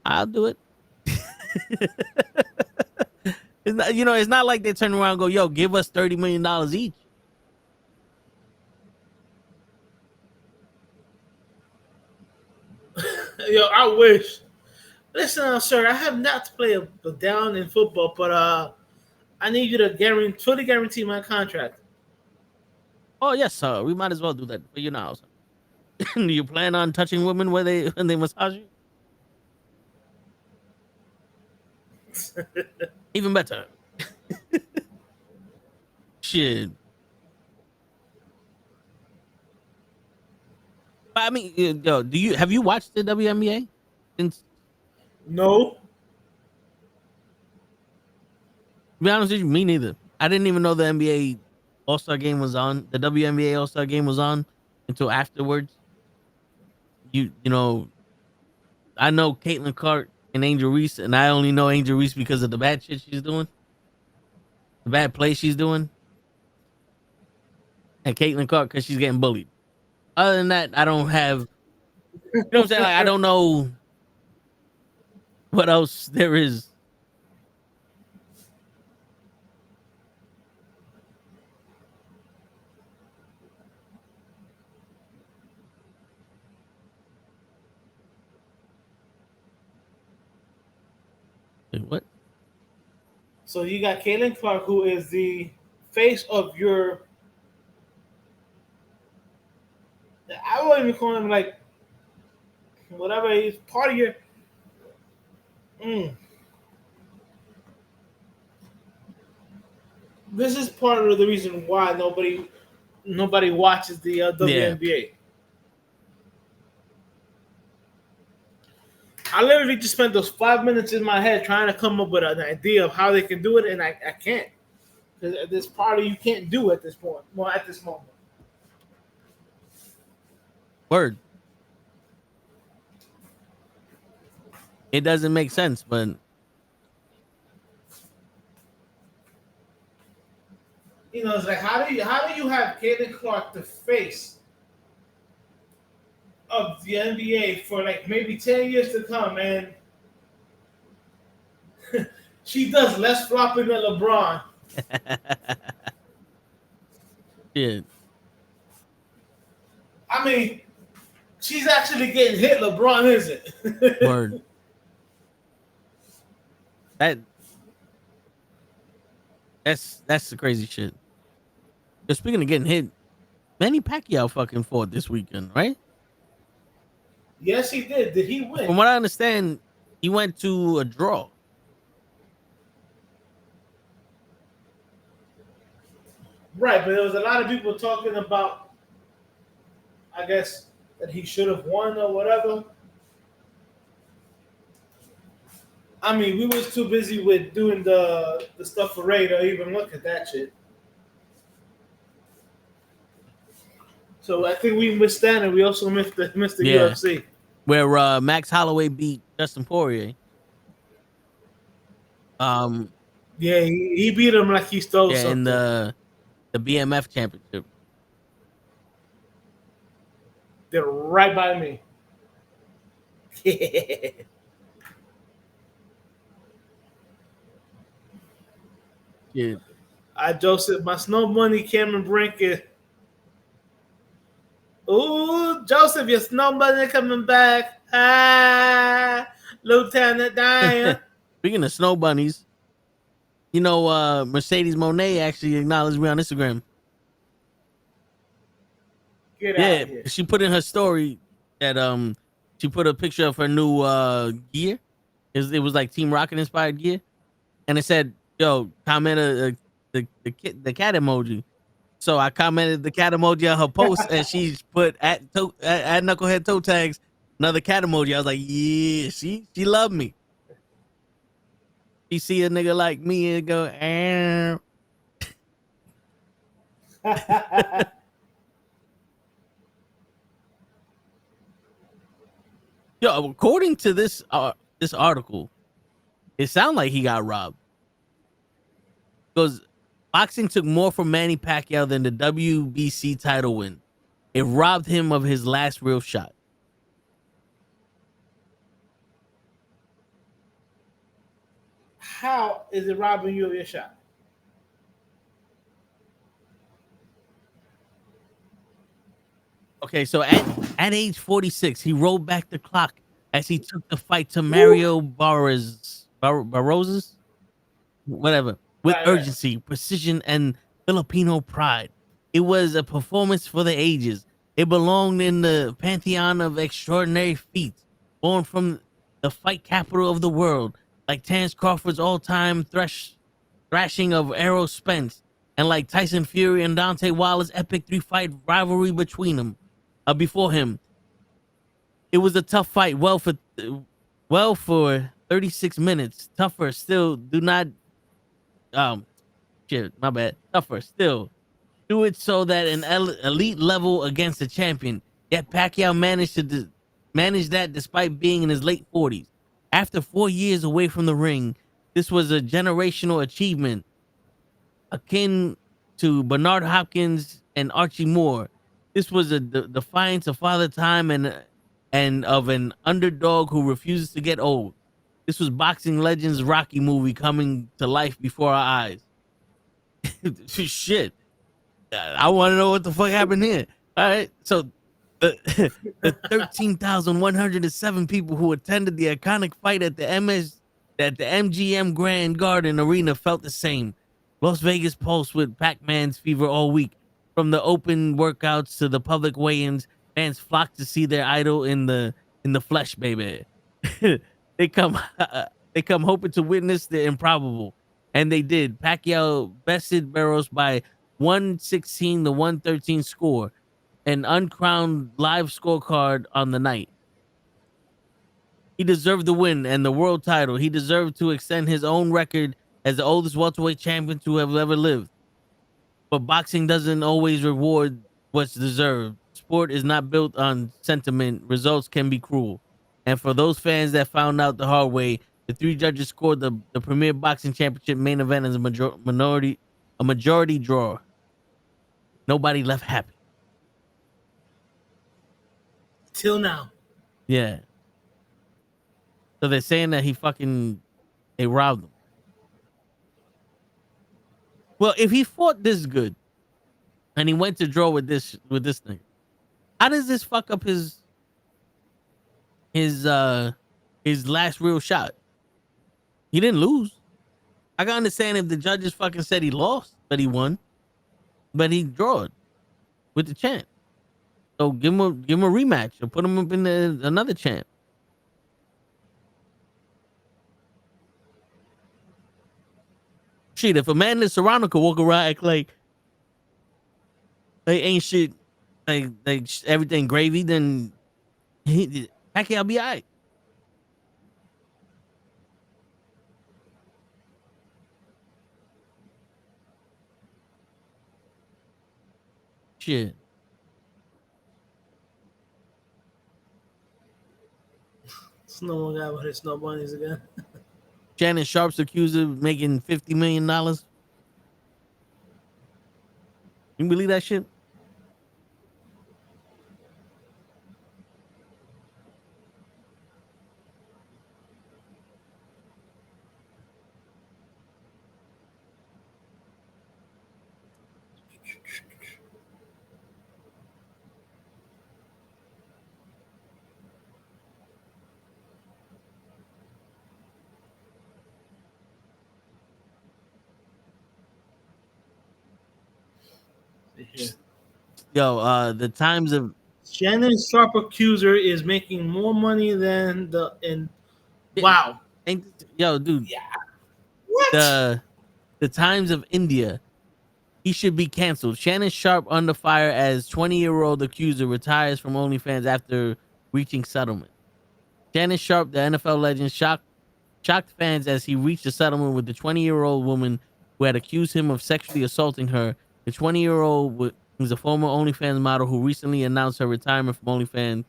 I'll do it. It's not, it's not like they turn around and go, "Yo, give us $30 million each." Yo, I wish. Listen, sir, I have not to play a down in football, but I need you to fully guarantee my contract. Oh yes, sir. We might as well do that for you now. Sir. Do you plan on touching women when they massage you? Even better. Shit. I mean, yo, have you watched the WNBA? Since, No. to be honest with you, me neither. I didn't even know the NBA All-Star game was on. The WNBA All-Star game was on until afterwards. I know Caitlin Clark and Angel Reese, and I only know Angel Reese because of the bad shit she's doing, the bad play she's doing, and Caitlin Clark because she's getting bullied. Other than that, I don't have. You know what I'm saying? Like, I don't know what else there is. What? So you got Caitlin Clark, who is the face of your. I won't even call him like whatever. He's part of your. Mm. This is part of the reason why nobody watches the WNBA. I literally just spent those 5 minutes in my head trying to come up with an idea of how they can do it, and I can't. Because this party you can't do at this point. Well, at this moment. Word. It doesn't make sense, but You know, it's like how do you have Caden Clark the face of the NBA for like maybe 10 years to come, and she does less flopping than LeBron. shit. I mean, she's actually getting hit. LeBron isn't. Word. That's the crazy shit. But speaking of getting hit, Manny Pacquiao fucking fought this weekend, right? Yes, he did. Did he win? From what I understand, he went to a draw. Right, but there was a lot of people talking about, I guess, that he should have won or whatever. I mean, we was too busy with doing the stuff for Ray to even look at that shit. So I think we missed that, and we also missed the UFC. Where Max Holloway beat Justin Poirier. Yeah, he beat him like he stole something. In the BMF championship. They're right by me. Yeah. Joseph, my snow bunny Cameron Brinket. Ooh, Joseph, your snow bunny coming back. Ah, Lieutenant Diane. Speaking of snow bunnies, you know, Mercedes Monet actually acknowledged me on Instagram. Get out of here. She put in her story that she put a picture of her new gear. It was like Team Rocket inspired gear, and it said, "Yo, comment the cat emoji." So I commented the cat emoji on her post, and she put at Knucklehead toe tags another cat emoji. I was like, yeah, she loved me. She see a nigga like me and go, Yo, according to this article, it sounded like he got robbed. Because boxing took more from Manny Pacquiao than the WBC title win. It robbed him of his last real shot. How is it robbing you of your shot? Okay, so at age 46, he rolled back the clock as he took the fight to Mario Barros, whatever, with urgency, precision, and Filipino pride. It was a performance for the ages. It belonged in the pantheon of extraordinary feats, born from the fight capital of the world, like Terence Crawford's all-time thrashing of Errol Spence, and like Tyson Fury and Deontay Wilder's epic 3-fight rivalry before him. It was a tough fight, well for 36 minutes. Tougher still, tougher still. Do it so that an elite level against a champion. Yet Pacquiao managed to manage that despite being in his late 40s. After 4 years away from the ring, this was a generational achievement akin to Bernard Hopkins and Archie Moore. This was a defiance of Father Time and of an underdog who refuses to get old. This was boxing legends Rocky movie coming to life before our eyes. Shit. I want to know what the fuck happened here. All right. So the 13,107 people who attended the iconic fight at the MGM Grand Garden Arena felt the same. Las Vegas pulsed with Pac-Man's fever all week. From the open workouts to the public weigh-ins, fans flocked to see their idol in the flesh, baby. They come hoping to witness the improbable, and they did. Pacquiao bested Barros by 116 to 113 score, an uncrowned live scorecard on the night. He deserved the win and the world title. He deserved to extend his own record as the oldest welterweight champion to have ever lived. But boxing doesn't always reward what's deserved. Sport is not built on sentiment. Results can be cruel. And for those fans that found out the hard way, the three judges scored the premier boxing championship main event as a majority draw. Nobody left happy. Till now. Yeah. So they're saying that they robbed him. Well, if he fought this good and he went to draw with this thing, how does this fuck up his last real shot? He didn't lose. I can understand if the judges fucking said he lost, but he won. But he drawed with the champ. So give him a rematch or put him up in another champ. Shit, if Amanda Serrano could walk around act like they ain't shit, like everything gravy, then Pacquiao be alright. Shit. Snow guy with his snow bunnies again. Shannon Sharp's accused of making $50 million. You believe that shit? Yo, the times of Shannon Sharp accuser is making more money than wow. Yo, dude. Yeah. What? The Times of India. He should be canceled. Shannon Sharp under fire as 20-year-old accuser retires from OnlyFans after reaching settlement. Shannon Sharp, the NFL legend, shocked fans as he reached a settlement with the 20-year-old woman who had accused him of sexually assaulting her. The 20-year-old was a former OnlyFans model who recently announced her retirement from OnlyFans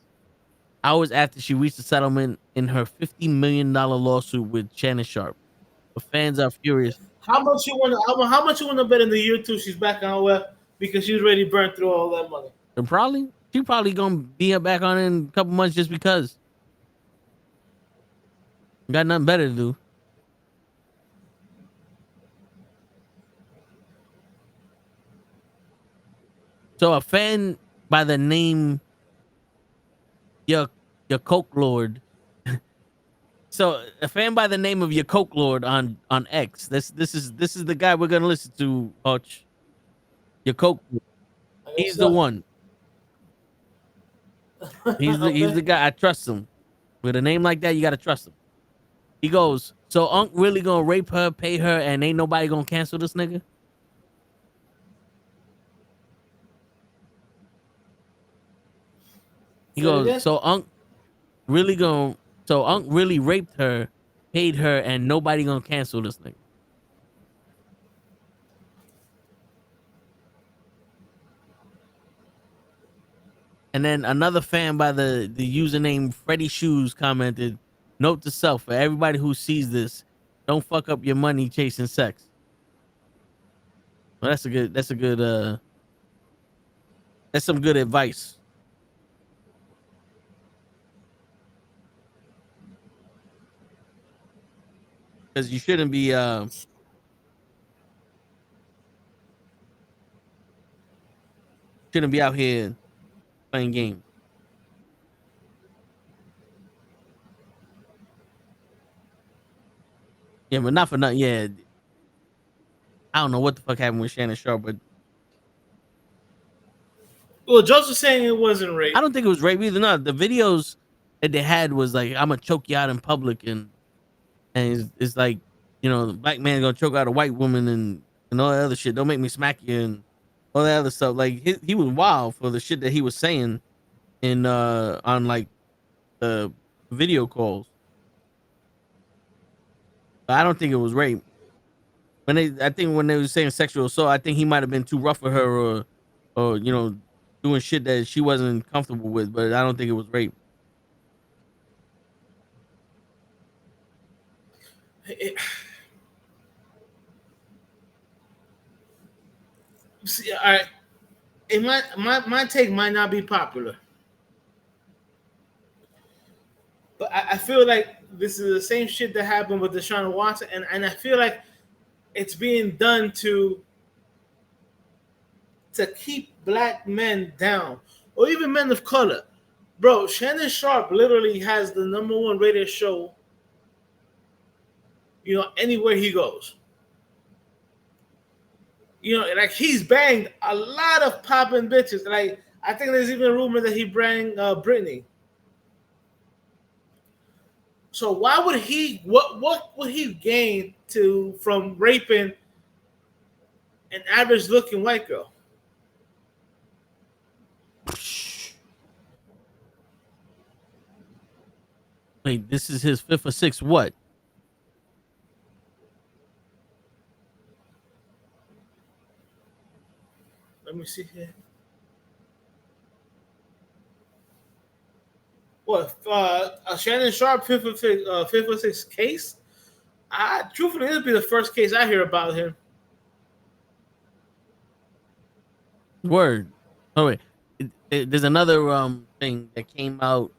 hours after she reached a settlement in her $50 million lawsuit with Shannon Sharp. But fans are furious. How much you want to bet in the year two she's back on web because she's already burnt through all that money? And she probably gonna be back on in a couple months just because. Got nothing better to do. So a fan by the name your Coke Lord. So a fan by the name of your Coke Lord on X. This is the guy we're gonna listen to, Hutch. Your Coke Lord. He's the one. He's the guy. I trust him. With a name like that, you gotta trust him. He goes, so Unc really gonna rape her, pay her, and ain't nobody gonna cancel this nigga? He goes, so Unc really raped her, paid her, and nobody gonna cancel this nigga. And then another fan by the username Freddy Shoes commented, note to self, for everybody who sees this, don't fuck up your money chasing sex. Well, that's some good advice. Because you shouldn't be out here playing games. Yeah, but not for nothing. Yeah, I don't know what the fuck happened with Shannon Sharp, but well, Joseph's saying it wasn't rape. I don't think it was rape either. No, the videos that they had was like, I'm gonna choke you out in public, and it's like, you know, the black man gonna choke out a white woman and all that other shit. Don't make me smack you and all that other stuff. Like he was wild for the shit that he was saying in on like the video calls. I don't think it was rape. I think when they were saying sexual assault, I think he might have been too rough for her, or doing shit that she wasn't comfortable with. But I don't think it was rape. It- see, all right. My take might not be popular, but I feel like this is the same shit that happened with Deshaun Watson, and I feel like it's being done to keep black men down, or even men of color. Bro, Shannon Sharp literally has the #1 rated show, anywhere he goes. Like he's banged a lot of popping bitches. Like I think there's even a rumor that he banged Britney. So why would he? What would he gain from raping an average looking white girl? Wait, this is his fifth or sixth. What? Let me see here. What? Shannon Sharp fifth or sixth case? Truthfully, this will be the first case I hear about him. Word. Oh wait, there's another thing that came out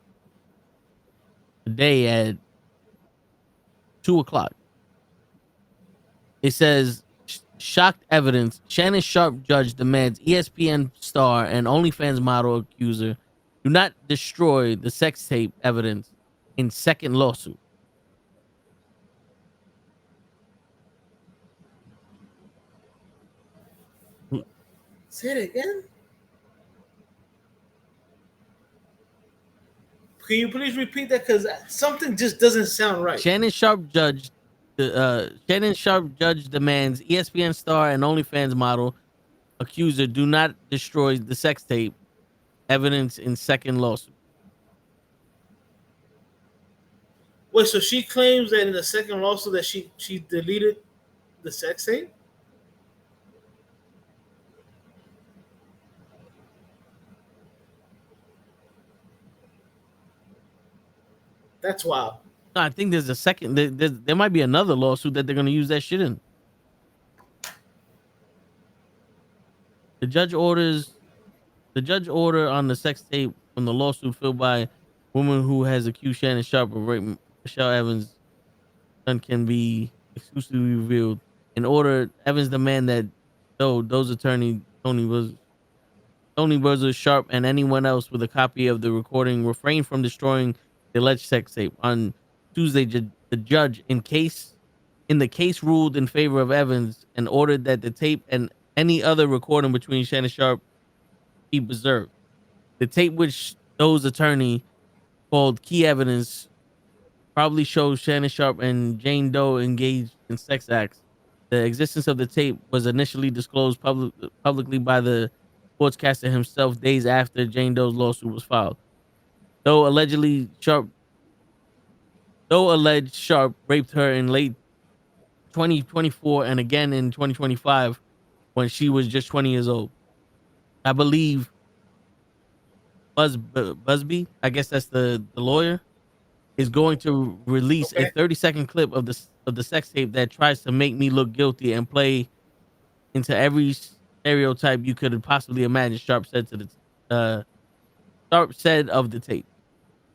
today at 2 o'clock. It says shocked evidence. Shannon Sharp judge demands ESPN star and OnlyFans model accuser do not destroy the sex tape evidence in second lawsuit. Say it again. Can you please repeat that? Because something just doesn't sound right. Shannon Sharp demands ESPN star and OnlyFans model accuser do not destroy the sex tape evidence in second lawsuit. Wait, so she claims that in the second lawsuit that she deleted the sex tape? That's wild. No, I think there's a second. There might be another lawsuit that they're going to use that shit in. The judge order on the sex tape from the lawsuit filed by woman who has accused Shannon Sharp of raping Michelle Evans' son can be exclusively revealed. In order, Evans demand that those attorney Tony Berger Sharp and anyone else with a copy of the recording refrain from destroying the alleged sex tape. On Tuesday, the judge in the case ruled in favor of Evans and ordered that the tape and any other recording between Shannon Sharp be preserved. The tape, which those attorney called key evidence, probably shows Shannon Sharp and Jane Doe engaged in sex acts. The existence of the tape was initially disclosed publicly by the sportscaster himself days after Jane Doe's lawsuit was filed. Though alleged Sharp raped her in late 2024 and again in 2025 when she was just 20 years old. I believe Busby, I guess that's the lawyer, is going to release a 30-second clip of the sex tape that tries to make me look guilty and play into every stereotype you could possibly imagine. Sharp said of the tape.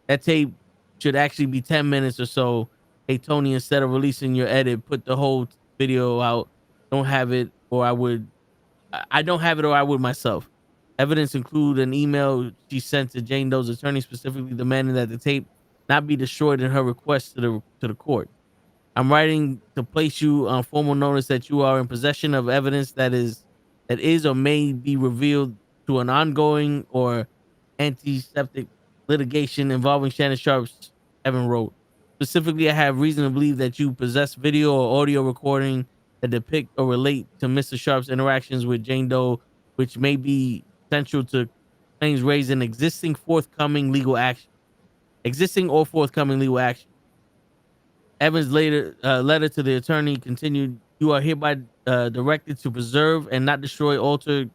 That tape should actually be 10 minutes or so. Hey Tony, instead of releasing your edit, put the whole video out. Don't have it, or I don't have it, or I would myself. Evidence include an email she sent to Jane Doe's attorney specifically demanding that the tape not be destroyed in her request to the court. I'm writing to place you on formal notice that you are in possession of evidence that is or may be revealed to an ongoing or antiseptic litigation involving Shannon Sharp's Evan wrote. Specifically, I have reason to believe that you possess video or audio recording that depict or relate to Mr. Sharp's interactions with Jane Doe, which may be central to claims raised in existing or forthcoming legal action. Evans' letter to the attorney continued, "You are hereby directed to preserve and not destroy, alter,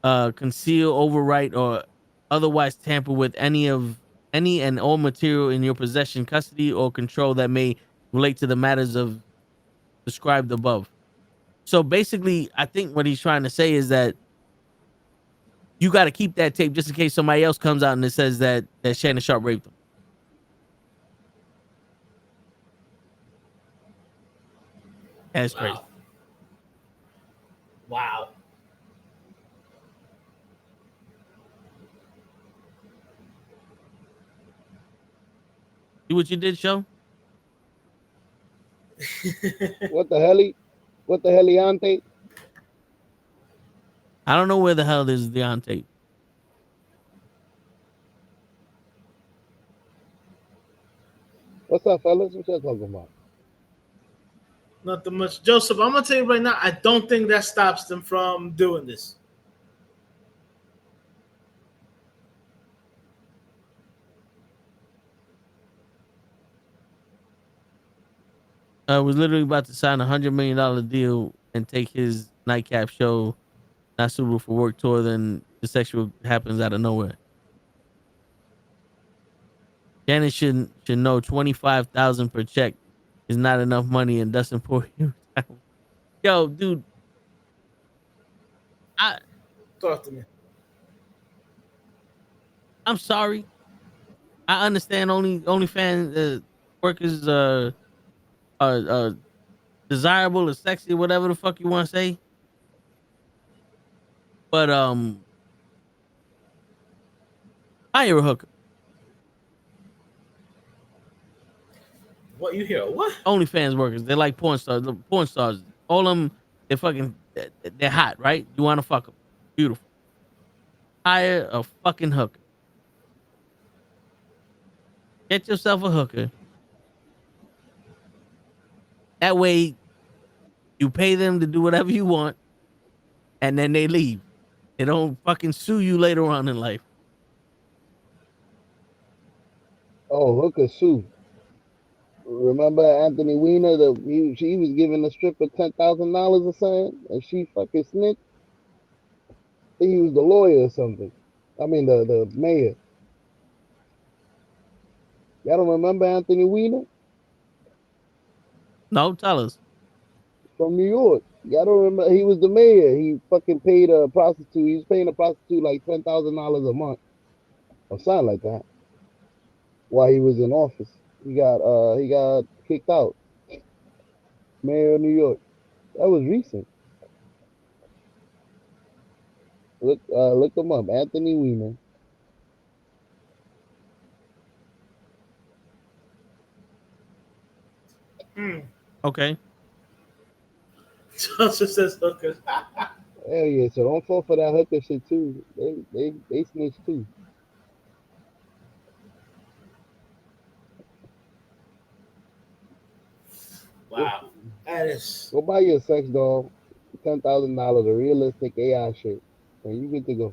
conceal, overwrite, or otherwise tamper with any and all material in your possession, custody, or control that may relate to the matters of described above." So basically, I think what he's trying to say is that you got to keep that tape just in case somebody else comes out and it says that Shannon Sharp raped him. That's crazy. Wow. Wow. See what you did, show? What the hell? What the heliante? I don't know where the hell this is on tape. What's up, fellas? What y'all talking about? Nothing much. Joseph, I'm going to tell you right now, I don't think that stops them from doing this. I was literally about to sign $100 million deal and take his nightcap show, not suitable for work tour. Then the sexual happens out of nowhere. Janet should know 25,000 per check is not enough money and doesn't pour you down. Yo, dude, Talk to me. I'm sorry. I understand OnlyFans workers are desirable or sexy, whatever the fuck you want to say. But hire a hooker. What you hear? What? OnlyFans workers, they're like porn stars. The porn stars, all them, they're hot, right? You want to fuck them? Beautiful. Hire a fucking hooker. Get yourself a hooker. That way, you pay them to do whatever you want, and then they leave. They don't fucking sue you later on in life. Oh, hooker sue. Remember Anthony Weiner? She was giving the stripper $10,000 or something, and she fucking snitched. I think he was the lawyer or something. I mean the mayor. Y'all don't remember Anthony Weiner No, tell us. from New York? Y'all don't remember? He was the mayor. He fucking paid a prostitute. He was paying a prostitute like $10,000 a month or something like that while he was in office. He got kicked out. Mayor of New York. That was recent. Look him up, Anthony Weiner. Okay. Joseph says hookers. Hell yeah! So don't fall for that hooker shit too. They snitch too. Wow. That is. Go buy your sex doll, $10,000, a realistic AI shit, and you get to go.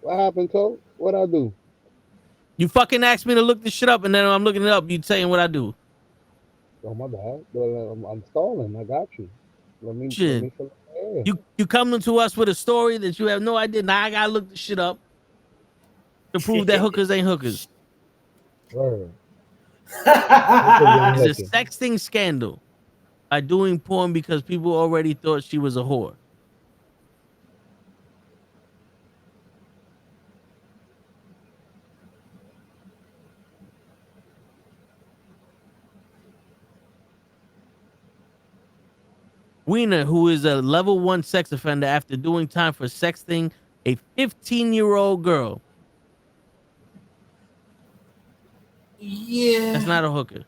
What happened, Cole? What I do? You fucking asked me to look this shit up, and then I'm looking it up. You saying what I do? Oh my bad. But I'm stalling. I got you. Let me Shit. fill up the air. You coming to us with a story that you have no idea. Now I gotta look this shit up to prove that hookers ain't hookers. Word. Hookers ain't It's a hooking. sexting scandal by doing porn because people already thought she was a whore. Weiner, who is a level 1 sex offender after doing time for sexting a 15-year-old girl. Yeah. That's not a hooker.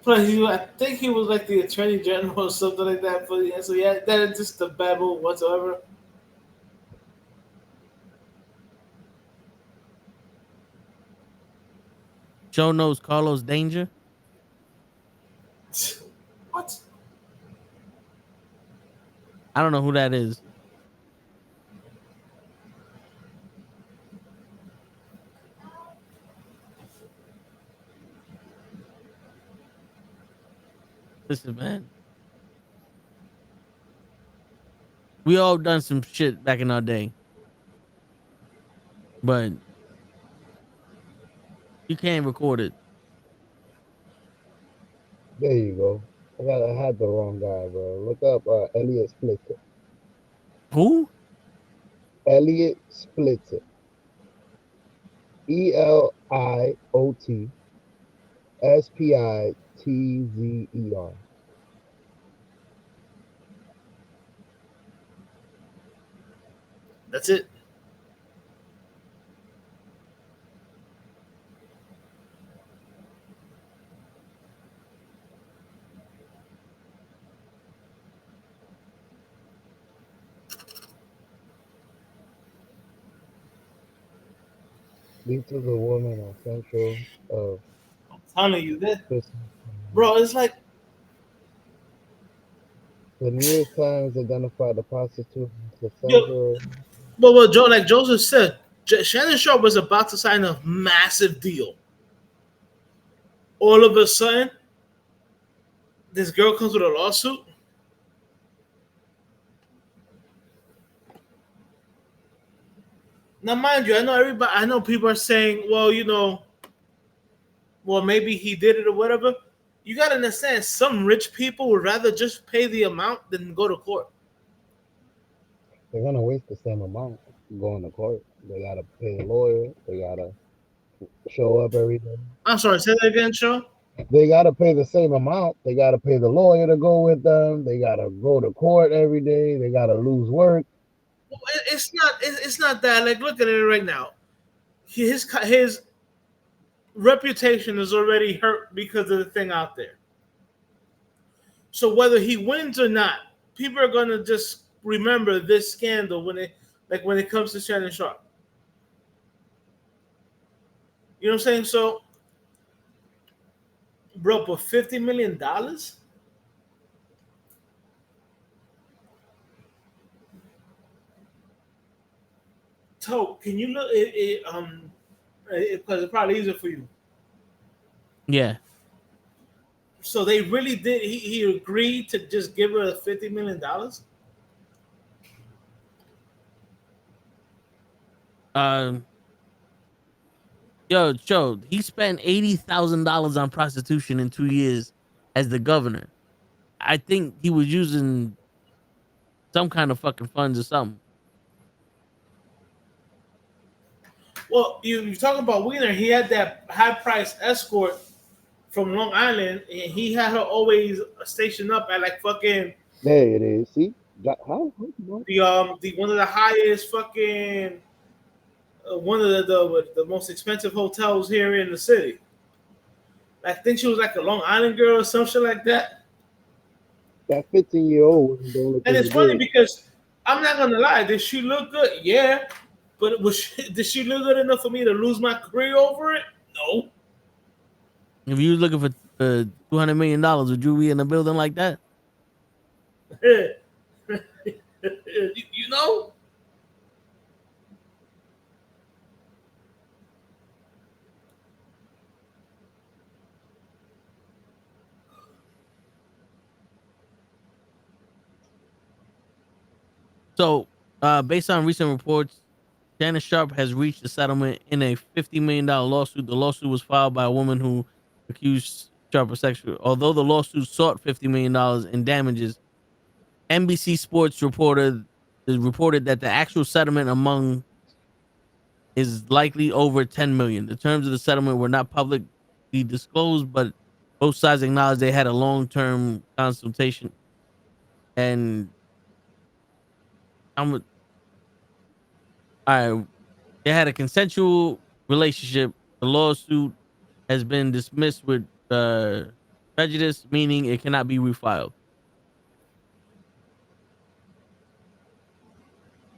But I think he was like the attorney general or something like that. But yeah, so yeah, that is just a bad move whatsoever. Joe knows Carlos Danger. I don't know who that is. Listen, man. We all done some shit back in our day, but you can't record it. There you go. I had the wrong guy, bro. Look up Elliot Splitzer. Who? Elliot Splitzer. ELIOTSPITZER. That's it. Beats of the woman are central of I'm telling you this, Christmas. bro. It's like, The New York Times identified the prostitute as the yo, center. but what Joe, like Joseph said, Shannon Sharp was about to sign a massive deal. All of a sudden, this girl comes with a lawsuit. Now, mind you, I know everybody. I know people are saying, "Well, well, maybe he did it or whatever." You gotta understand, some rich people would rather just pay the amount than go to court. They're gonna waste the same amount going to court. They gotta pay a lawyer. They gotta show up every day. I'm sorry, say that again, Joe. They gotta pay the same amount. They gotta pay the lawyer to go with them. They gotta go to court every day. They gotta lose work. Well, it's not that. Like, look at it right now. His reputation is already hurt because of the thing out there. So whether he wins or not, people are gonna just remember this scandal when it comes to Shannon Sharp. You know what I'm saying? So, bro, for $50 million, Toe, can you look? Because it's probably easier for you. Yeah. So they really did. He agreed to just give her $50 million. Um. Yo, Joe, he spent $80,000 on prostitution in 2 years as the governor. I think he was using some kind of fucking funds or something. Well, you talking about Wiener? He had that high price escort from Long Island, and he had her always stationed up at like fucking There it is. See, how you know? the one of the highest fucking one of the most expensive hotels here in the city. I think she was like a Long Island girl or some shit like that. That 15-year-old wasn't the only And thing it's to funny do. because I'm not gonna lie, did she look good? Yeah, but did she look good enough for me to lose my career over it? No. If you was looking for $200 million, would you be in a building like that? You know? So, based on recent reports, Janice Sharp has reached a settlement in a $50 million lawsuit. The lawsuit was filed by a woman who accused Sharp of sexual. Although the lawsuit sought $50 million in damages, NBC Sports reported that the actual settlement among is likely over 10 million. The terms of the settlement were not publicly disclosed, but both sides acknowledged they had a long-term consultation. And I'm all right. They had a consensual relationship. The lawsuit has been dismissed with prejudice, meaning it cannot be refiled.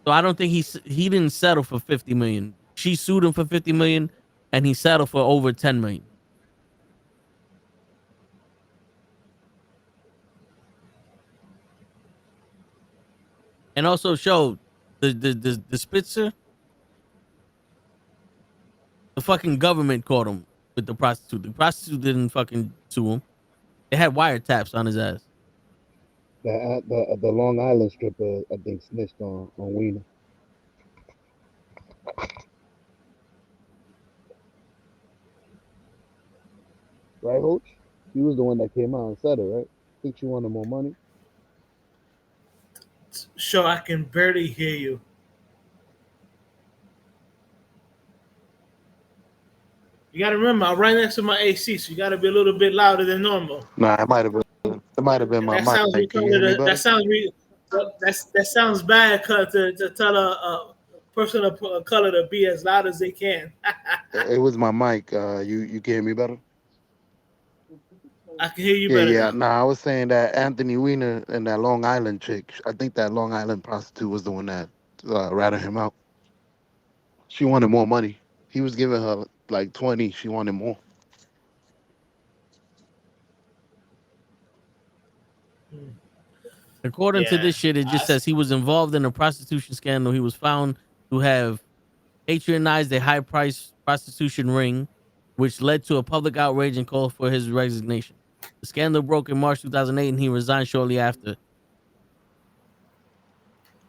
So I don't think he didn't settle for 50 million. She sued him for 50 million, and he settled for over 10 million. And also showed the Spitzer, the fucking government caught him with the prostitute. The prostitute didn't fucking sue him. They had wiretaps on his ass. The Long Island stripper, I think, snitched on Wiener. Right, Hoach? She was the one that came out and said it, right? I think she wanted more money. Sure, I can barely hear you. You got to remember, I'm right next to my AC, so you got to be a little bit louder than normal. Nah, it might have been my That sounds mic. Can you hear me that better? sounds that sounds bad. To tell a person of color to be as loud as they can. It was my mic. You can hear me better? I can hear you Yeah, better yeah. now. Nah, I was saying that Anthony Weiner and that Long Island chick. I think that Long Island prostitute was the one that ratted him out. She wanted more money. He was giving her like 20. She wanted more. According to Yeah, this shit, it just says he was involved in a prostitution scandal. He was found to have patronized a high price prostitution ring, which led to a public outrage and call for his resignation. The scandal broke in March 2008 and he resigned shortly after.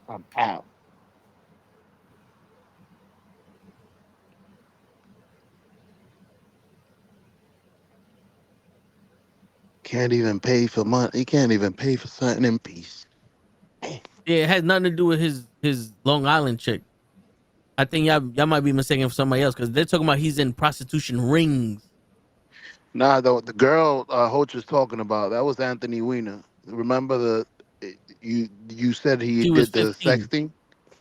I'm out. Can't even pay for money. He can't even pay for something in peace. Yeah, it had nothing to do with his Long Island chick. I think y'all might be mistaken for somebody else because they're talking about he's in prostitution rings. Nah, the girl Hoach was talking about, that was Anthony Weiner. Remember you said he She was did the 15. sexting?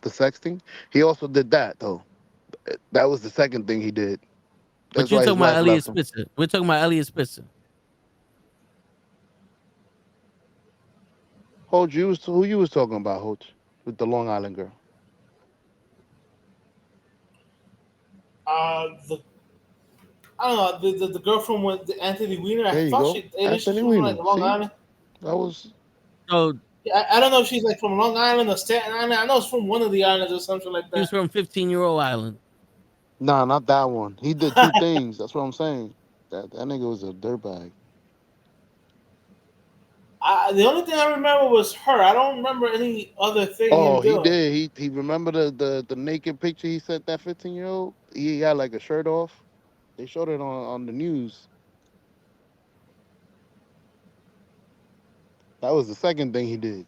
The sexting? He also did that though. That was the second thing he did. But That's you're why his talking about wife Elliot left him. Spitzer. We're talking about Elliot Spitzer. Hoach, who you was talking about, Hoach? With the Long Island girl. The I don't know the girl from Anthony Weiner. I There you thought go. she she's Anthony from like Weiner. Long See? Island. That was So Yeah, I don't know if she's like from Long Island or Staten Island. I know it's from one of the islands or something like he was that. from 15-year-old Island. nah, not that one. He did two things. That's what I'm saying. That nigga was a dirtbag. The only thing I remember was her. I don't remember any other thing him Oh, he doing. did. He remember the naked picture he sent that 15-year-old? He had like a shirt off. They showed it on the news. That was the second thing he did.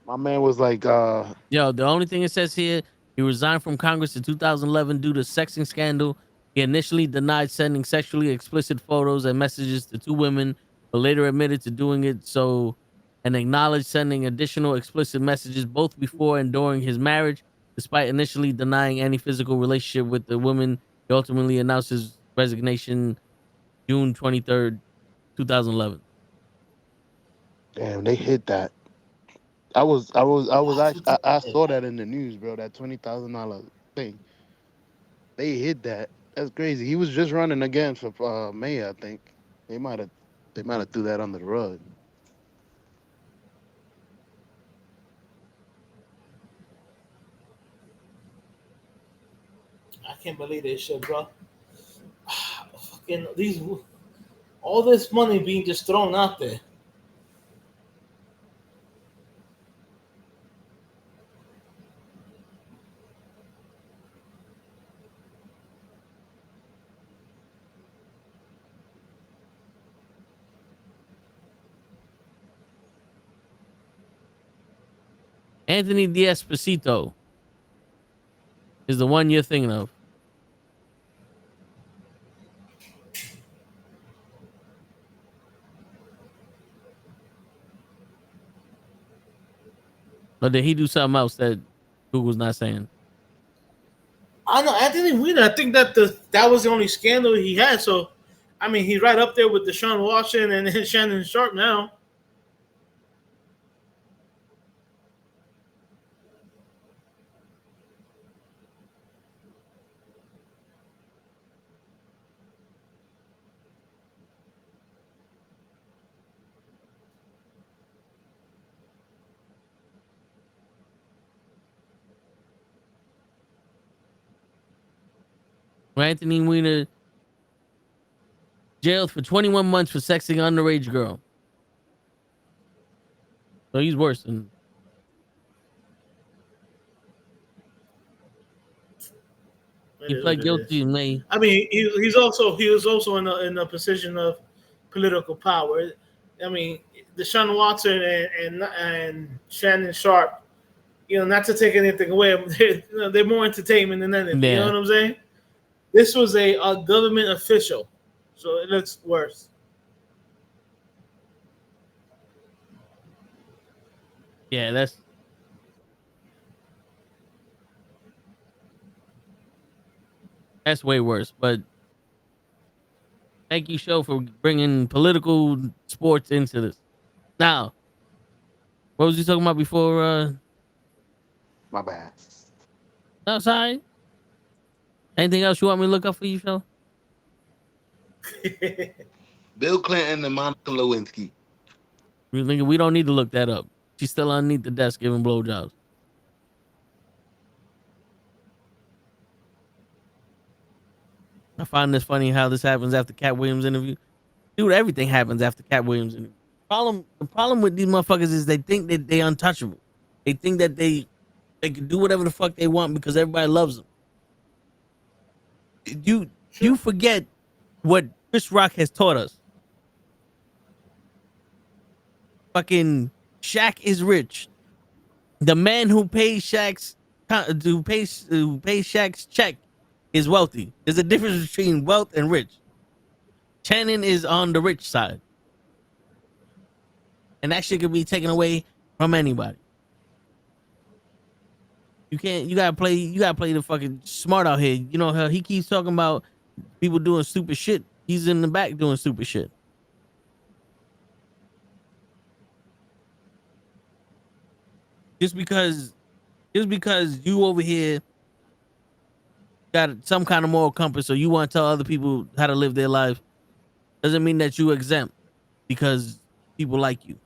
My man was like, Yo, the only thing it says here, he resigned from Congress in 2011 due to sexting scandal. He initially denied sending sexually explicit photos and messages to two women, but later admitted to doing it so and acknowledged sending additional explicit messages both before and during his marriage. Despite initially denying any physical relationship with the woman, he ultimately announced his resignation June 23rd, 2011. damn, they hit that. I was actually, I Yeah, saw that in the news, bro. That $20,000 thing. They hit that. That's crazy. He was just running again for mayor, I think. They might have they might have threw that under the rug. I can't believe this shit, bro. Fucking these, all this money being just thrown out there. Anthony D'Esposito is the one you're thinking of. Or did he do something else that Google's not saying? I know Anthony Weiner. I think that was the only scandal he had. So, I mean, he's right up there with Deshaun Watson and Shannon Sharp now. Anthony Weiner jailed for 21 months for sexing underage girl. So he's worse than. It He is what pled it guilty is. in May. I mean, he was also in a position of political power. I mean, Deshaun Watson and Shannon Sharp. Not to take anything away, they're more entertainment than anything. You know Yeah. what I'm saying? This was a government official, so it looks worse. Yeah, that's way worse. But thank you, show, for bringing political sports into this. Now, what was you talking about before? My bad. No, sorry. Anything else you want me to look up for you, show? Bill Clinton and Monica Lewinsky. We don't need to look that up. She's still underneath the desk giving blowjobs. I find this funny how this happens after Cat Williams' interview. Dude, everything happens after Cat Williams' interview. The problem with these motherfuckers is they think that they untouchable. They think that they can do whatever the fuck they want because everybody loves them. You forget what Chris Rock has taught us. Fucking Shaq is rich. The man who pays Shaq's check is wealthy. There's a difference between wealth and rich. Shannon is on the rich side, and that shit could be taken away from anybody. You can't. You gotta play. You gotta play the fucking smart out here. You know how he keeps talking about people doing stupid shit. He's in the back doing stupid shit. Just because you over here got some kind of moral compass, or you want to tell other people how to live their life, doesn't mean that you exempt because people like you.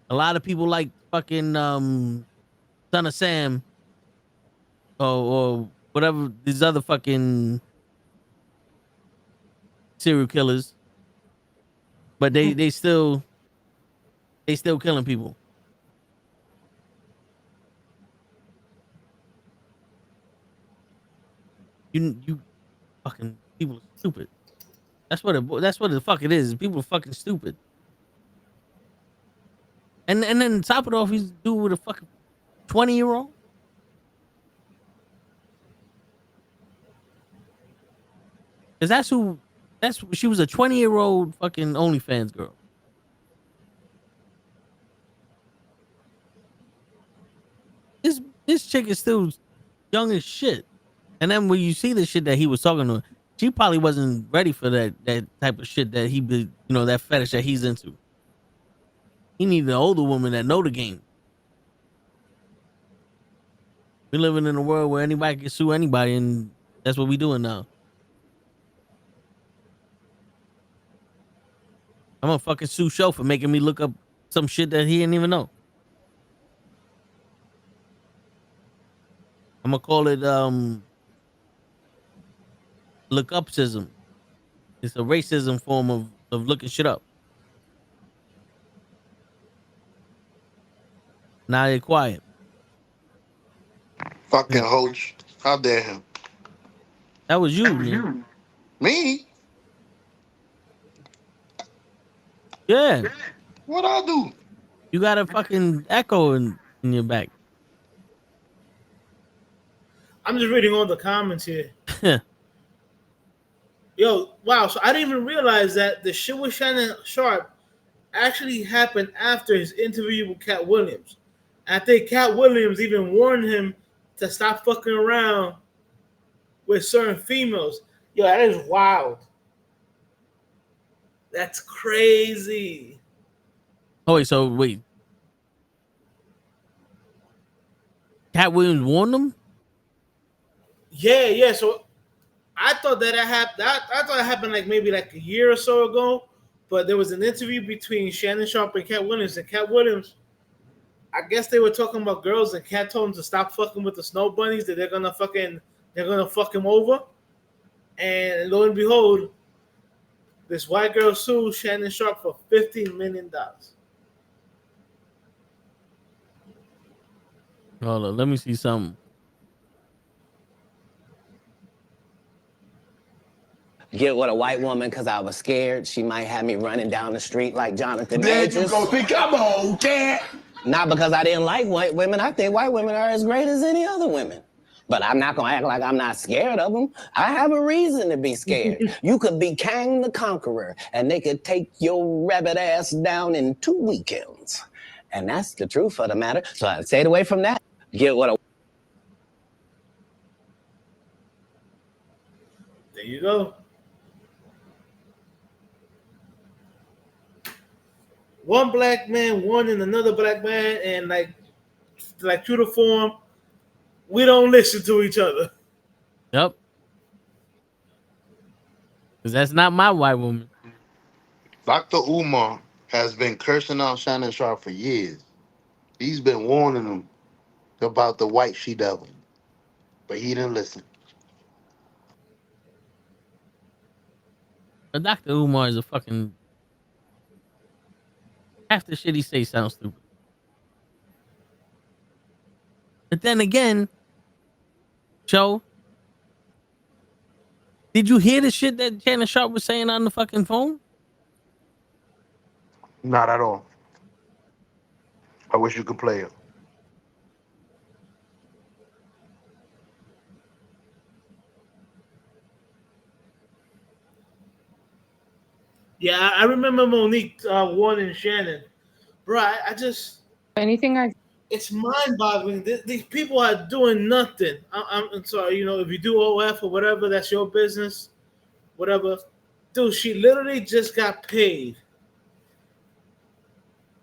A lot of people like fucking Son of Sam or whatever these other fucking serial killers, but they still killing people. You fucking people are stupid. That's what the fuck it is. People are fucking stupid. And then top it off, he's dude with a fucking 20-year-old. Cause she was a 20-year-old fucking OnlyFans girl. This chick is still young as shit. And then when you see the shit that he was talking to, she probably wasn't ready for that type of shit that he be, that fetish that he's into. He needed an older woman that know the game. We're living in a world where anybody can sue anybody, and that's what we doing now. I'm gonna fucking sue Show for making me look up some shit that he didn't even know. I'm gonna call it look upsism. It's a racism form of looking shit up. Now you're quiet. Fucking hoach. How dare him? That was you, man. Me? Yeah. What I do? You got a fucking echo in your back. I'm just reading all the comments here. Yo, wow. So I didn't even realize that the shit with Shannon Sharp actually happened after his interview with Cat Williams. I think Cat Williams even warned him to stop fucking around with certain females. Yo, that is wild. That's crazy. Oh, wait. Cat Williams warned him? Yeah. So I thought that happened. I thought it happened maybe a year or so ago. But there was an interview between Shannon Sharp and Cat Williams. And Cat Williams, I guess they were talking about girls, and Cat told him to stop fucking with the snow bunnies, that they're gonna fucking they're gonna fuck him over, and lo and behold, this white girl sued Shannon Sharp for $15 million. Hold on, let me see something. Get with a white woman because I was scared she might have me running down the street like Jonathan Majors. There you go, think I'm old, cat. Not because I didn't like white women. I think white women are as great as any other women. But I'm not gonna act like I'm not scared of them. I have a reason to be scared. You could be Kang the Conqueror, and they could take your rabbit ass down in 2 weekends. And that's the truth of the matter. So I stayed away from that. Get with a... There you go. One black man warning another black man, and like true to form, we don't listen to each other. Yep. Because that's not my white woman. Dr. Umar has been cursing out Shannon Sharp for years. He's been warning him about the white she devil, but he didn't listen. But Dr. Umar is a fucking... Half the shit he say sounds stupid. But then again, Joe, did you hear the shit that Shannon Sharp was saying on the fucking phone? Not at all. I wish you could play it. Yeah, I remember Monique warning Shannon. Bro, I just... Anything I... It's mind-boggling. These people are doing nothing. I'm sorry, if you do OF or whatever, that's your business. Whatever. Dude, she literally just got paid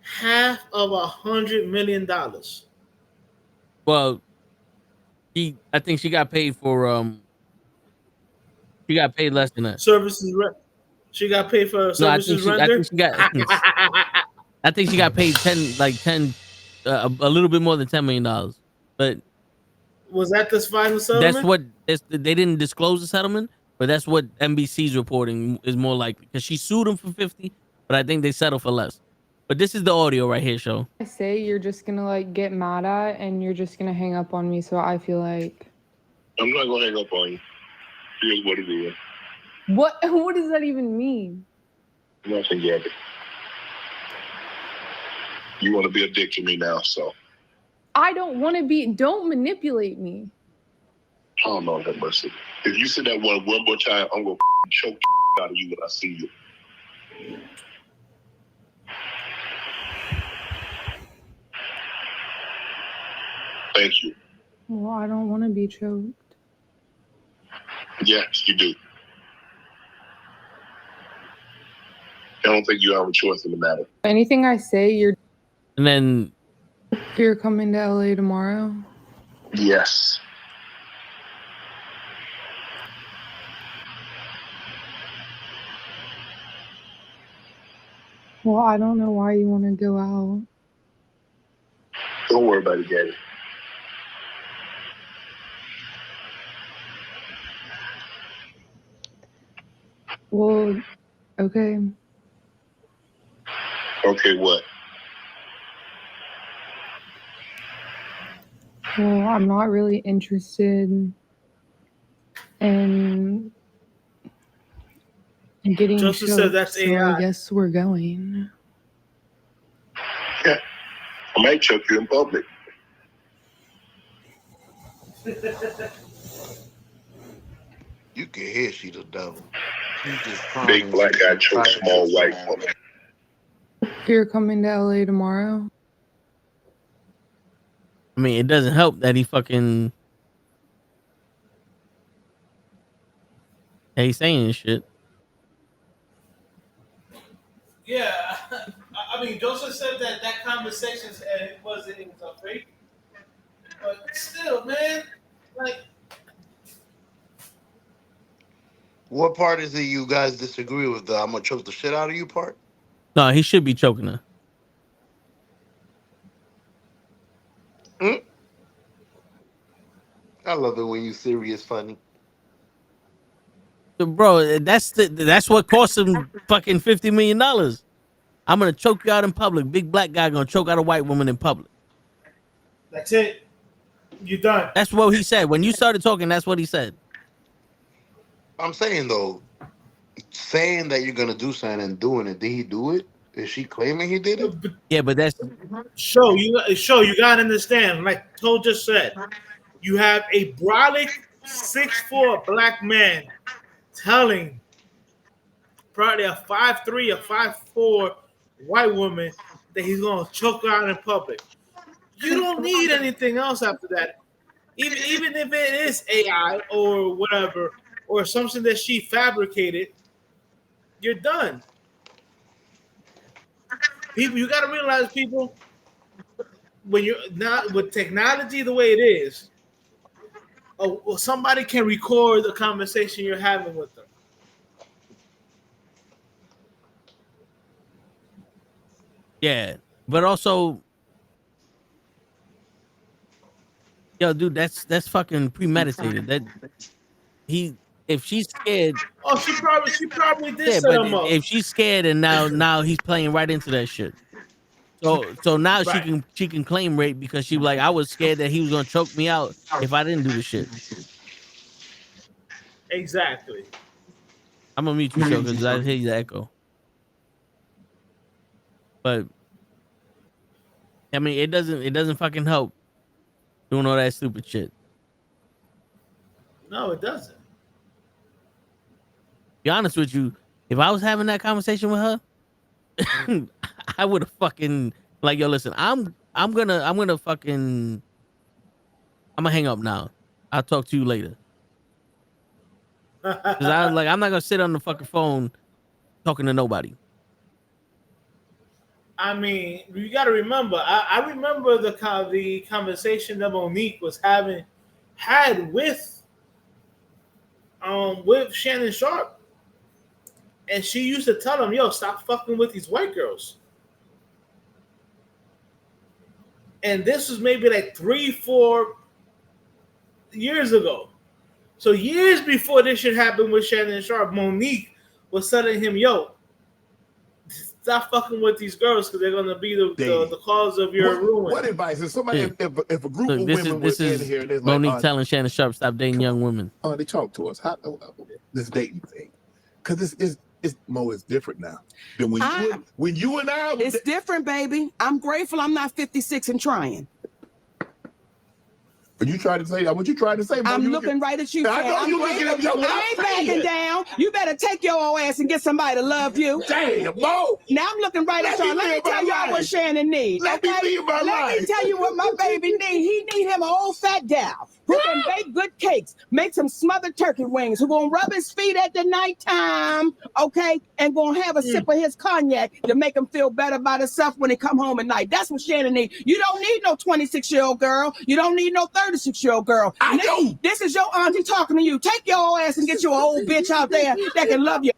half of $100 million. Well, I think she got paid for she got paid less than that. Services she got paid for services rendered. I think she got paid 10 a little bit more than $10 million. But was that the final settlement? They didn't disclose the settlement, but that's what NBC's reporting is more likely, because she sued him for 50, but I think they settled for less. But this is the audio right here, show. I say you're just gonna get mad at, and you're just gonna hang up on me. So I feel like I'm not gonna hang up on you. Here's what it is. What does that even mean? Nothing yet. You want to be a dick to me now, so. I don't want to be. Don't manipulate me. Oh, no, have mercy. If you say that one more time, I'm gonna choke the out of you when I see you. Thank you. Well, I don't want to be choked. Yes, you do. I don't think you have a choice in the matter. Anything I say, you're coming to LA tomorrow? Yes. Well, I don't know why you want to go out. Don't worry about it, Daddy. Well, okay. Okay, what? Well, I'm not really interested in getting Joseph choked, said that's so AI. I guess we're going. Yeah. I might choke you in public. You can hear she the devil. She's just trying Big to black guy choke small white woman. You're coming to LA tomorrow? I mean, it doesn't help that he fucking... he's saying shit. Yeah, I mean, Joseph said that conversation was a fake, but still, man, like, What part is it you guys disagree with? The I'm gonna choke the shit out of you part? No, he should be choking her. I love it when you serious funny. So, bro, that's what cost him fucking $50 million. I'm gonna choke you out in public. Big black guy gonna choke out a white woman in public. That's it. You're done. That's what he said. When you started talking, that's what he said. I'm saying though, saying that you're gonna do something and doing it, did he do it? Is she claiming he did it? Yeah, but that's Show you gotta understand. Like Toe just said, you have a brolic 6'4" black man telling probably a 5'3" or 5'4" white woman that he's gonna choke her out in public. You don't need anything else after that. Even if it is AI or whatever, or something that she fabricated, you're done. People, you got to realize, people, when you're not with technology the way it is, somebody can record the conversation you're having with them. yeah, but also, yo, dude, that's fucking premeditated. That if she's scared. Oh, she probably did Yeah, set but him up. if she's scared and now he's playing right into that shit. So now Right. she can claim rape because she was like, I was scared that he was gonna choke me out if I didn't do the shit. Exactly. I'm gonna mute you, show, because I hear the echo. But I mean, it doesn't fucking help doing all that stupid shit. No, it doesn't. Be honest with you, if I was having that conversation with her, I would have fucking like, yo, listen, I'm gonna hang up now. I'll talk to you later. Cause I was like, I'm not gonna sit on the fucking phone talking to nobody. I mean, you got to remember. I remember the conversation that Monique was had with Shannon Sharp, and she used to tell him, "Yo, stop fucking with these white girls." And this was maybe like 3-4 years ago. So years before this shit happened with Shannon Sharp, Monique was telling him, "Yo, stop fucking with these girls because they're gonna be the cause of your ruin." What advice is somebody if a group of women this was in is here and they're Monique like, telling Shannon Sharp stop dating young women. oh, they talk to us. How this dating thing? Because it's Mo is different now than when you and I. It's different, baby. I'm grateful I'm not 56 and trying. Are you trying to say what you trying to say? Mo, I'm looking right at you. I know you looking at me. I ain't backing down. You better take your old ass and get somebody to love you. Damn, Mo. Now I'm looking right at y'all. Let me tell y'all what Shannon needs. Let me tell you what my baby needs. He need him an old fat gal who can bake good cakes, make some smothered turkey wings, who gonna rub his feet at the nighttime, okay, and gonna have a sip of his cognac to make him feel better about himself when he come home at night. That's what Shannon needs. You don't need no 26-year-old girl. You don't need no 36-year-old girl. I do. This is your auntie talking to you. Take your old ass and get you an old bitch out there that can love you.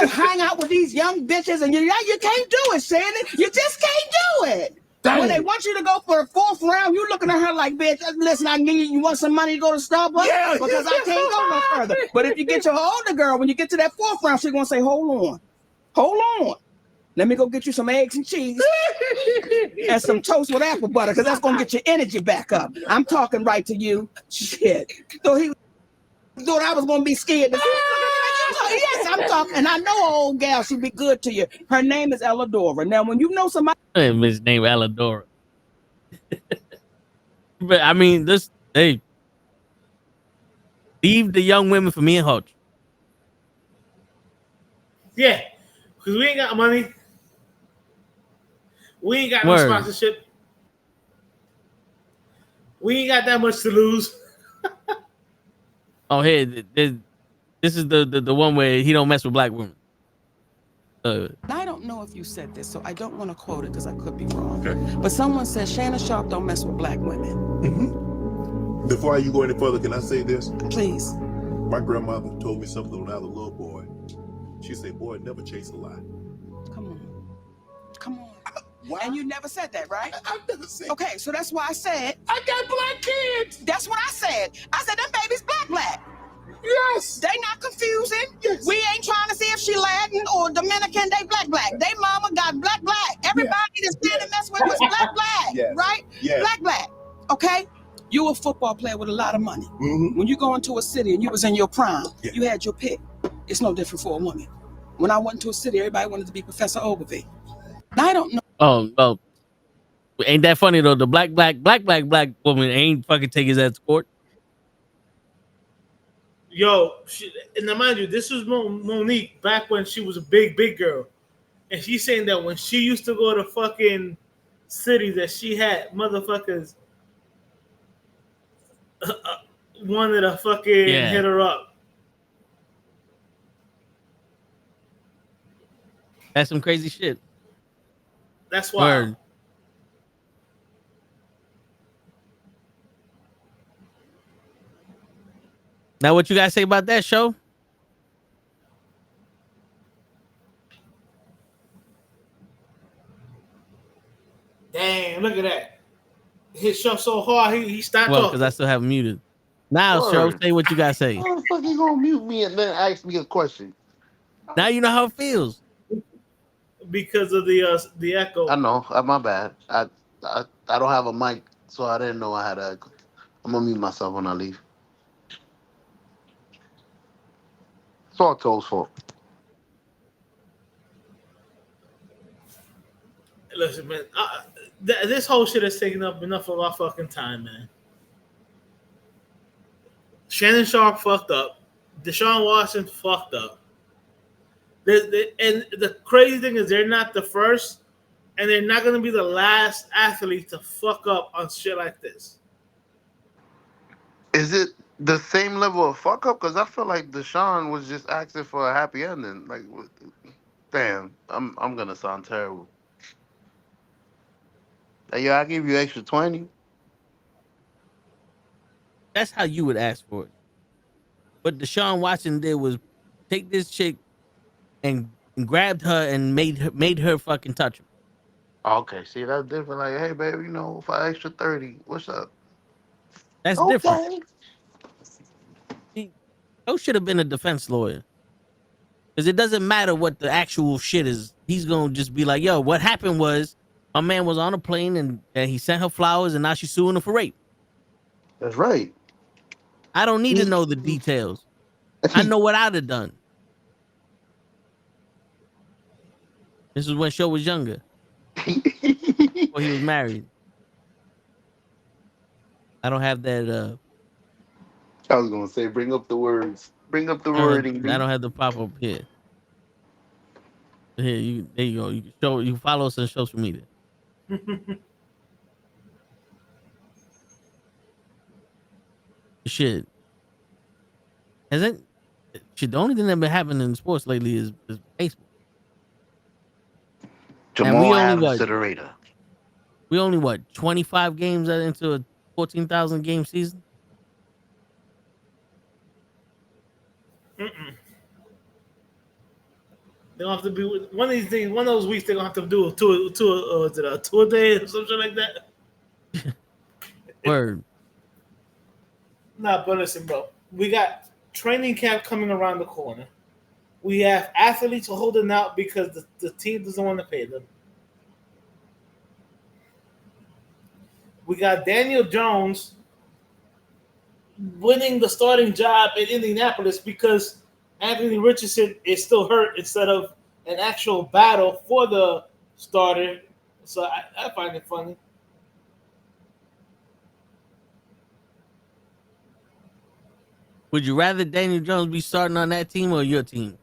Hang out with these young bitches and you can't do it, Shannon. You just can't do it. Damn. When they want you to go for a 4th round, you looking at her like, bitch, listen, I need you want some money to go to Starbucks? Yeah, because I can't go no further. But if you get your older girl, when you get to that 4th round, she's going to say, hold on. Let me go get you some eggs and cheese and some toast with apple butter, because that's going to get your energy back up. I'm talking right to you. Shit. So he thought I was going to be scared. Yes, I'm talking. And I know an old gal, she'd be good to you. Her name is Elladora. Now, when you know somebody... His name Elladora. But I mean, leave the young women for me and Hutch. Yeah, because we ain't got money. We ain't got no sponsorship. We ain't got that much to lose. Oh, hey, this is the one where he don't mess with black women. I don't know if you said this, so I don't want to quote it because I could be wrong. Okay. But someone said Shannon Sharp don't mess with black women. Mm-hmm. Before you go any further, can I say this? Please. My grandmother told me something when I was a little boy. She said, boy, never chase a lie. Come on. Wow. And you never said that, right? I've never said. Okay, so that's why I said I got black kids. That's what I said. I said them babies black. Yes. They not confusing. Yes. We ain't trying to see if she Latin or Dominican. They black. They mama got black. Everybody that's trying to mess with was black. Yes. Right? Yes. Black. Okay? You a football player with a lot of money. Mm-hmm. When you go into a city and you was in your prime, you had your pick. It's no different for a woman. When I went to a city, everybody wanted to be Professor Ogilvy. I don't know. Oh, well, ain't that funny though? The black woman ain't fucking take his ass to court. Yo, and now mind you, this was Monique back when she was a big girl. And she's saying that when she used to go to fucking cities that she had motherfuckers wanted to fucking hit her up. That's some crazy shit. That's wild. Word. Now, what you guys say about that show? Damn, look at that. His show so hard, he stopped well, talking. Because I still have him muted. Now, show, say what you guys say. How the fuck you gonna mute me and then ask me a question? Now you know how it feels. Because of the echo. I know. My bad. I don't have a mic, so I didn't know I had a. I'm gonna mute myself when I leave. It's all Toe's fault. Listen, man. This whole shit has taken up enough of our fucking time, man. Shannon Sharp fucked up. Deshaun Watson fucked up. And the crazy thing is they're not the first, and they're not going to be the last athlete to fuck up on shit like this. Is it the same level of fuck up? Because I feel like Deshaun was just asking for a happy ending. Like, damn, I'm gonna sound terrible. Hey, yo, I give you extra 20. That's how you would ask for it. What Deshaun Watson did was take this chick and grabbed her and made her fucking touch him. Okay, see, that's different. Like, hey, baby, for extra 30, what's up? That's different. Joe should have been a defense lawyer. Because it doesn't matter what the actual shit is. He's going to just be like, yo, what happened was my man was on a plane and he sent her flowers and now she's suing him for rape. That's right. I don't need to know the details. I know what I'd have done. This is when Show was younger. Before he was married. I don't have that. I was going to say, bring up the words. Bring up the wording. I don't have the pop-up here. Here, there you go. You can show. You follow us on social media. Shit. Hasn't shit? The only thing that been happening in sports lately is baseball. Jamal Adams to the Raider. We only 25 games into a 14,000 game season. They're gonna have to be one of these things. One of those weeks they're gonna have to do a tour day or something like that. Word. Nah, but listen, bro. We got training camp coming around the corner. We have athletes holding out because the team doesn't want to pay them. We got Daniel Jones winning the starting job in Indianapolis because Anthony Richardson is still hurt instead of an actual battle for the starter. So I find it funny. Would you rather Daniel Jones be starting on that team or your team?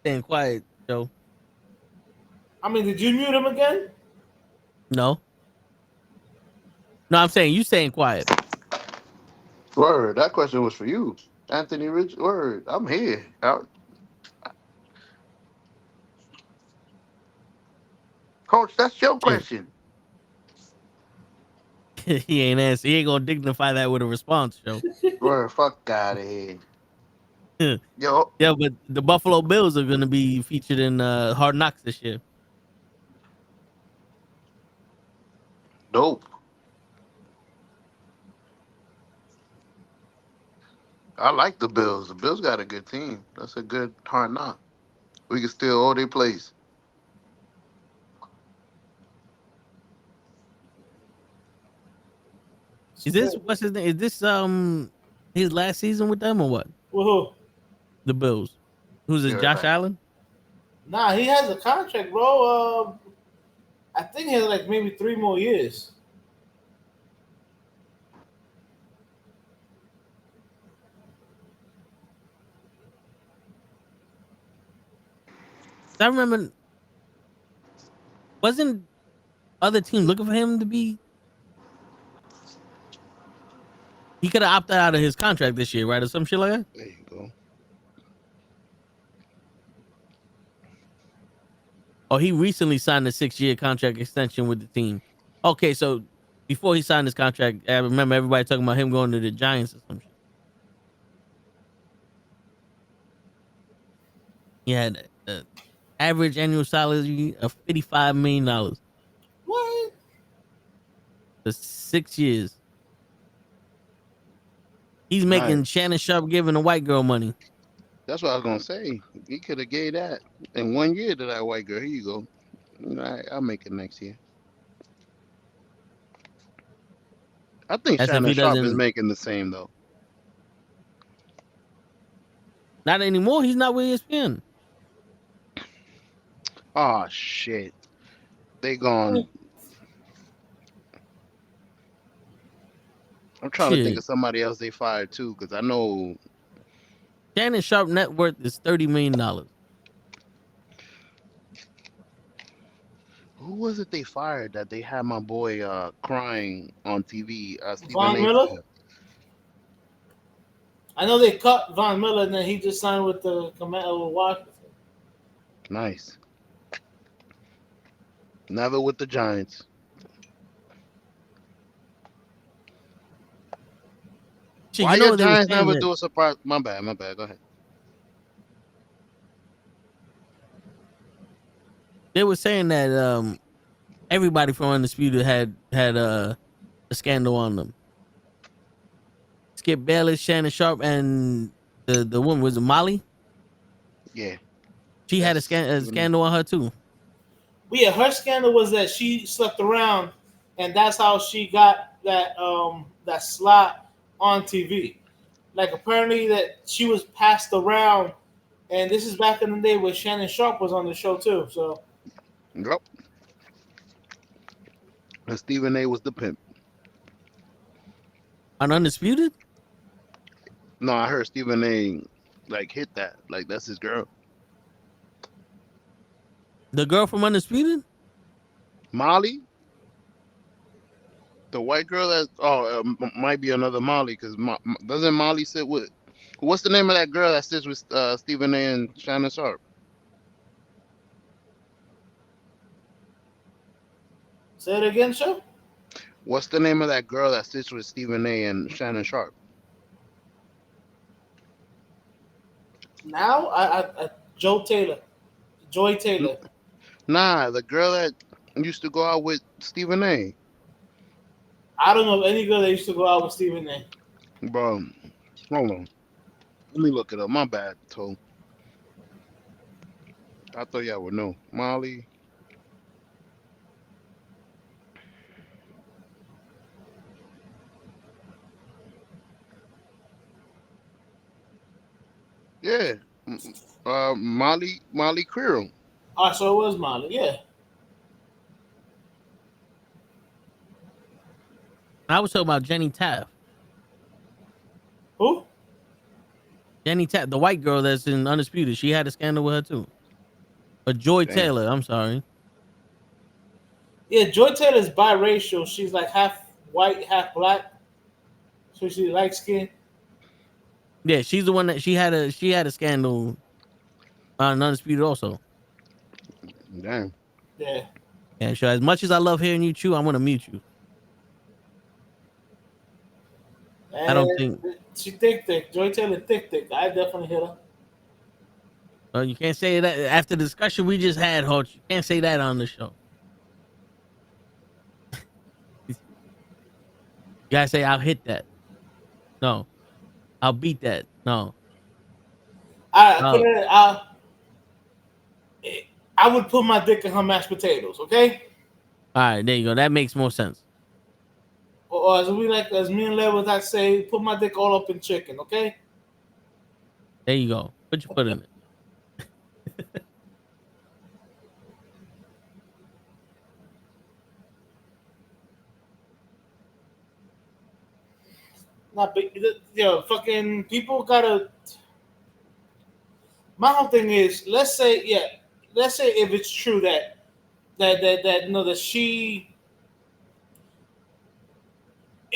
Staying quiet, Joe. I mean, did you mute him again? No. No, I'm saying you staying quiet. Word, that question was for you. Anthony Rich, word, I'm here. Coach, that's your question. He ain't answer. He ain't gonna dignify that with a response, Joe. Bro, fuck out of here. Yo, Yeah, but the Buffalo Bills are gonna be featured in Hard Knocks this year. dope. I like the Bills. The Bills got a good team. That's a good hard knock. We can steal all their plays. Is this what's his name? Is this his last season with them or what? Woohoo. The Bills. Who's Be it? right Josh back. Allen? Nah, he has a contract, bro. I think he has like maybe 3 more years. I remember. Wasn't other team looking for him to be? He could have opted out of his contract this year, right, or some shit like that. There you go. Oh, he recently signed a 6-year contract extension with the team. Okay, so before he signed his contract, I remember everybody talking about him going to the Giants or some shit. He had an average annual salary of $55 million What? for 6 years. He's making Nice. Shannon Sharp giving a white girl money. That's what I was gonna say. He could have gave that in 1 year to that white girl. Here you go. All right, I'll make it next year. I think That's if Shannon he Sharp is doesn't. making the same though. Not anymore. He's not with ESPN. Oh shit. They gone. I'm trying to think Shit. of somebody else they fired too, because I know Shannon Sharp net worth is $30 million. who was it they fired that they had my boy crying on TV. Stephen Von A. Miller? fired. I know they cut Von Miller and then he just signed with the Command with Washington. Nice. Never with the Giants. Shit, Why you know your what they were Giants saying never that do a surprise? My bad. My bad. Go ahead. everybody from Undisputed had a scandal on them. Skip Bayless, Shannon Sharp, and the woman was it Molly. Yeah, She had a, that's a Stephen A. scandal on her too. But yeah, her scandal was that she slept around, and that's how she got that slot on TV. Like apparently that she was passed around, and this is back in the day where Shannon Sharp was on the show too. So Yep. And Stephen A. was the pimp. On Undisputed, No, I heard Stephen A. like hit that. Like that's his girl. the girl from Undisputed. Molly, the white girl that might be another Molly because doesn't Molly sit with? What's the name of that girl that sits with Stephen A. and Shannon Sharp? say it again, sir. What's the name of that girl that sits with Stephen A. and Shannon Sharp? Now I Joy Taylor. Nah, the girl that used to go out with Stephen A. I don't know any girl that used to go out with Stephen A. Bro, hold on. Let me look it up. My bad, Toe. I thought y'all would know. Molly. Yeah. Molly Queer. Oh, so it was Molly. Yeah. I was talking about Jenny Taft. Who? Jenny Taft, the white girl that's in Undisputed. She had a scandal with her too. But Joy Damn. Taylor, I'm sorry. Yeah, Joy Taylor's biracial. She's like half white, half black. So she's light skinned. Yeah, she's the one that she had a scandal on Undisputed also. Damn. Yeah. Yeah, so as much as I love hearing you chew, I'm gonna mute you. I don't And think. she thick. Joy Taylor thick. I definitely hit her. You can't say that after the discussion we just had, Holt. You can't say that on the show. You gotta say I'll hit that. No, I'll beat that. No. I put Oh, it. I would put my dick in her mashed potatoes. Okay. all right. There you go. That makes more sense. Or as me and Lev would like to say, put my dick all up in chicken. Okay. There you go. Put your foot in it. Not big. Fucking people gotta. My whole thing is, let's say if it's true that that she.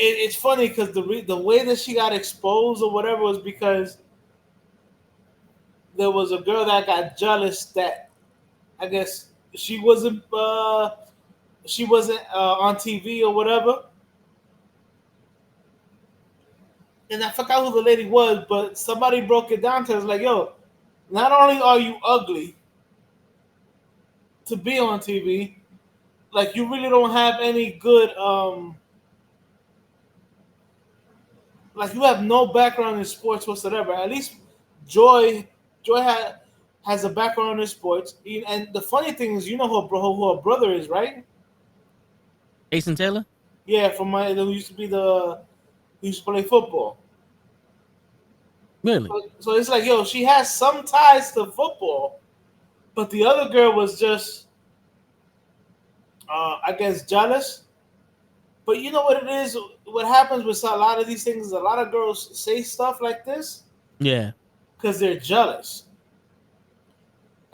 It's funny because the way that she got exposed or whatever was because there was a girl that got jealous that I guess she wasn't on TV or whatever, and I forgot who the lady was, but somebody broke it down to us like, yo, not only are you ugly to be on TV, like you really don't have any good like you have no background in sports whatsoever. At least Joy has a background in sports, and the funny thing is, who her brother is, right? Jason Taylor? Yeah, from my who used to be who used to play football. Really? So it's like, yo, she has some ties to football, but the other girl was just, I guess, jealous. But you know what it is? What happens with a lot of these things is a lot of girls say stuff like this Yeah. because they're jealous.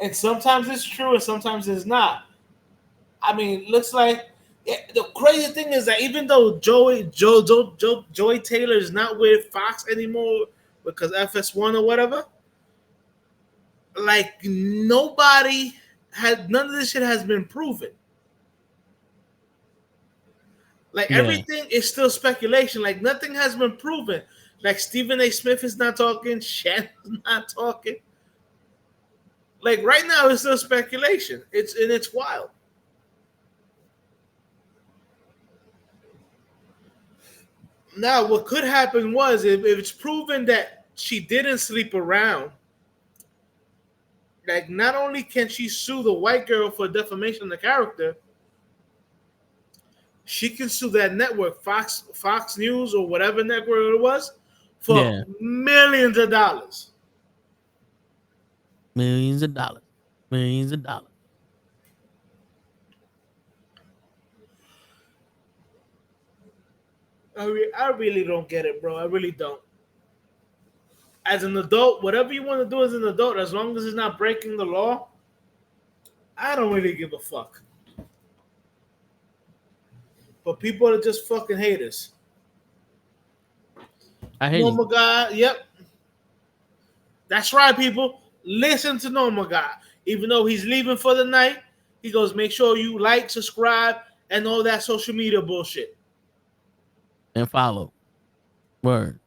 And sometimes it's true and sometimes it's not. I mean, looks like the crazy thing is that even though Joey Taylor is not with Fox anymore because FS1 or whatever, like none of this shit has been proven. Like Yeah. everything is still speculation. Like nothing has been proven. Like Stephen A. Smith is not talking. Shannon's not talking. Like right now, it's still speculation. It's wild. Now, what could happen was if it's proven that she didn't sleep around, like not only can she sue the white girl for defamation of the character, she can sue that network, Fox News or whatever network it was, for Yeah. millions of dollars. Millions of dollars. Millions of dollars. I really don't get it, bro. I really don't. As an adult, whatever you want to do as an adult, as long as it's not breaking the law, I don't really give a fuck. But people are just fucking haters. I hear you. Normal guy, yep. That's right, people. Listen to Normal Guy. Even though he's leaving for the night, he goes, make sure you like, subscribe, and all that social media bullshit. And follow. Word.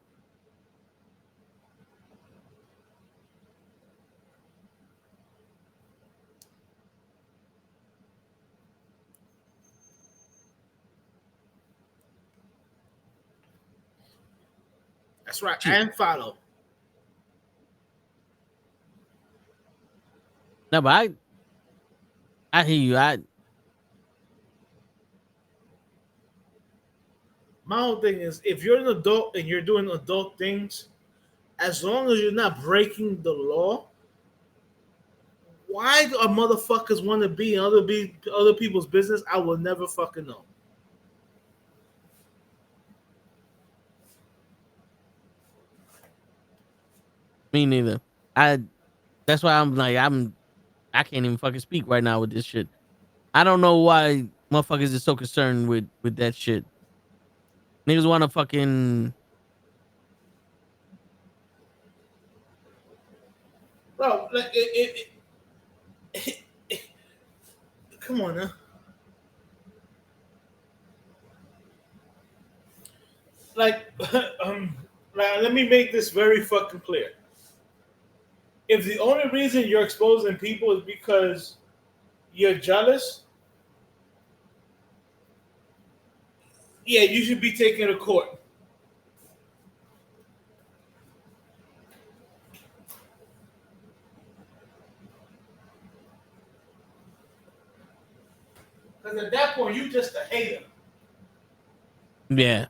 That's right. Shit. And follow. No, but I hear you. My whole thing is if you're an adult and you're doing adult things, as long as you're not breaking the law, why do motherfuckers want to be in other people's business? I will never fucking know. Me neither. That's why I can't even fucking speak right now with this shit. I don't know why motherfuckers is so concerned with that shit. Niggas want to fucking Bro, like, come on now. like, let me make this very fucking clear. If the only reason you're exposing people is because you're jealous, yeah, you should be taken to court. Because at that point, you just a hater. Yeah.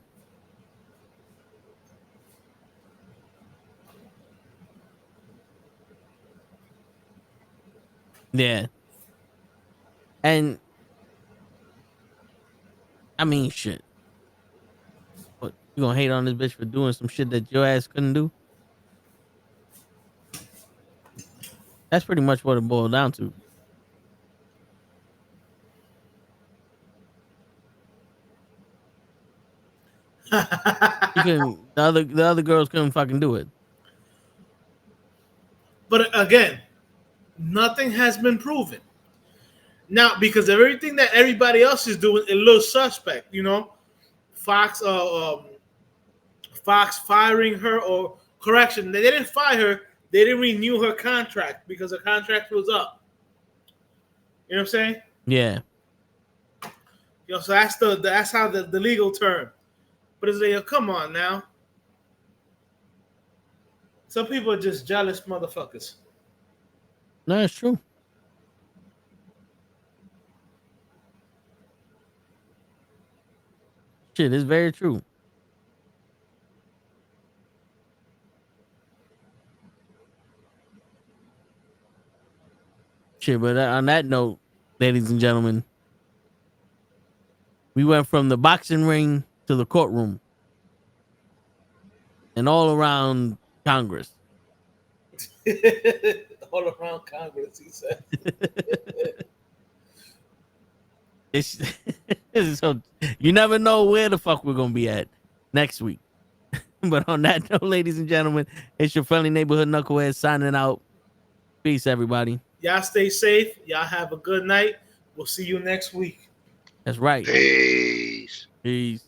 Yeah. And I mean, shit. What, you gonna hate on this bitch for doing some shit that your ass couldn't do? That's pretty much what it boiled down to. You couldn't. The other girls couldn't fucking do it. But again, nothing has been proven. Now, because of everything that everybody else is doing, it looks suspect. You know, Fox firing her, or correction, they didn't fire her. They didn't renew her contract because her contract was up. You know what I'm saying? Yeah. You know, so that's how the legal term. But it's like, come on now. Some people are just jealous motherfuckers. No, it's true. Shit, it's very true. Shit, but on that note, ladies and gentlemen, we went from the boxing ring to the courtroom and all around Congress. All around Congress, he said. So you never know where the fuck we're gonna be at next week. But on that note, ladies and gentlemen, it's your friendly neighborhood knucklehead signing out. Peace, everybody. Y'all stay safe. Y'all have a good night. We'll see you next week. That's right. Peace. Peace.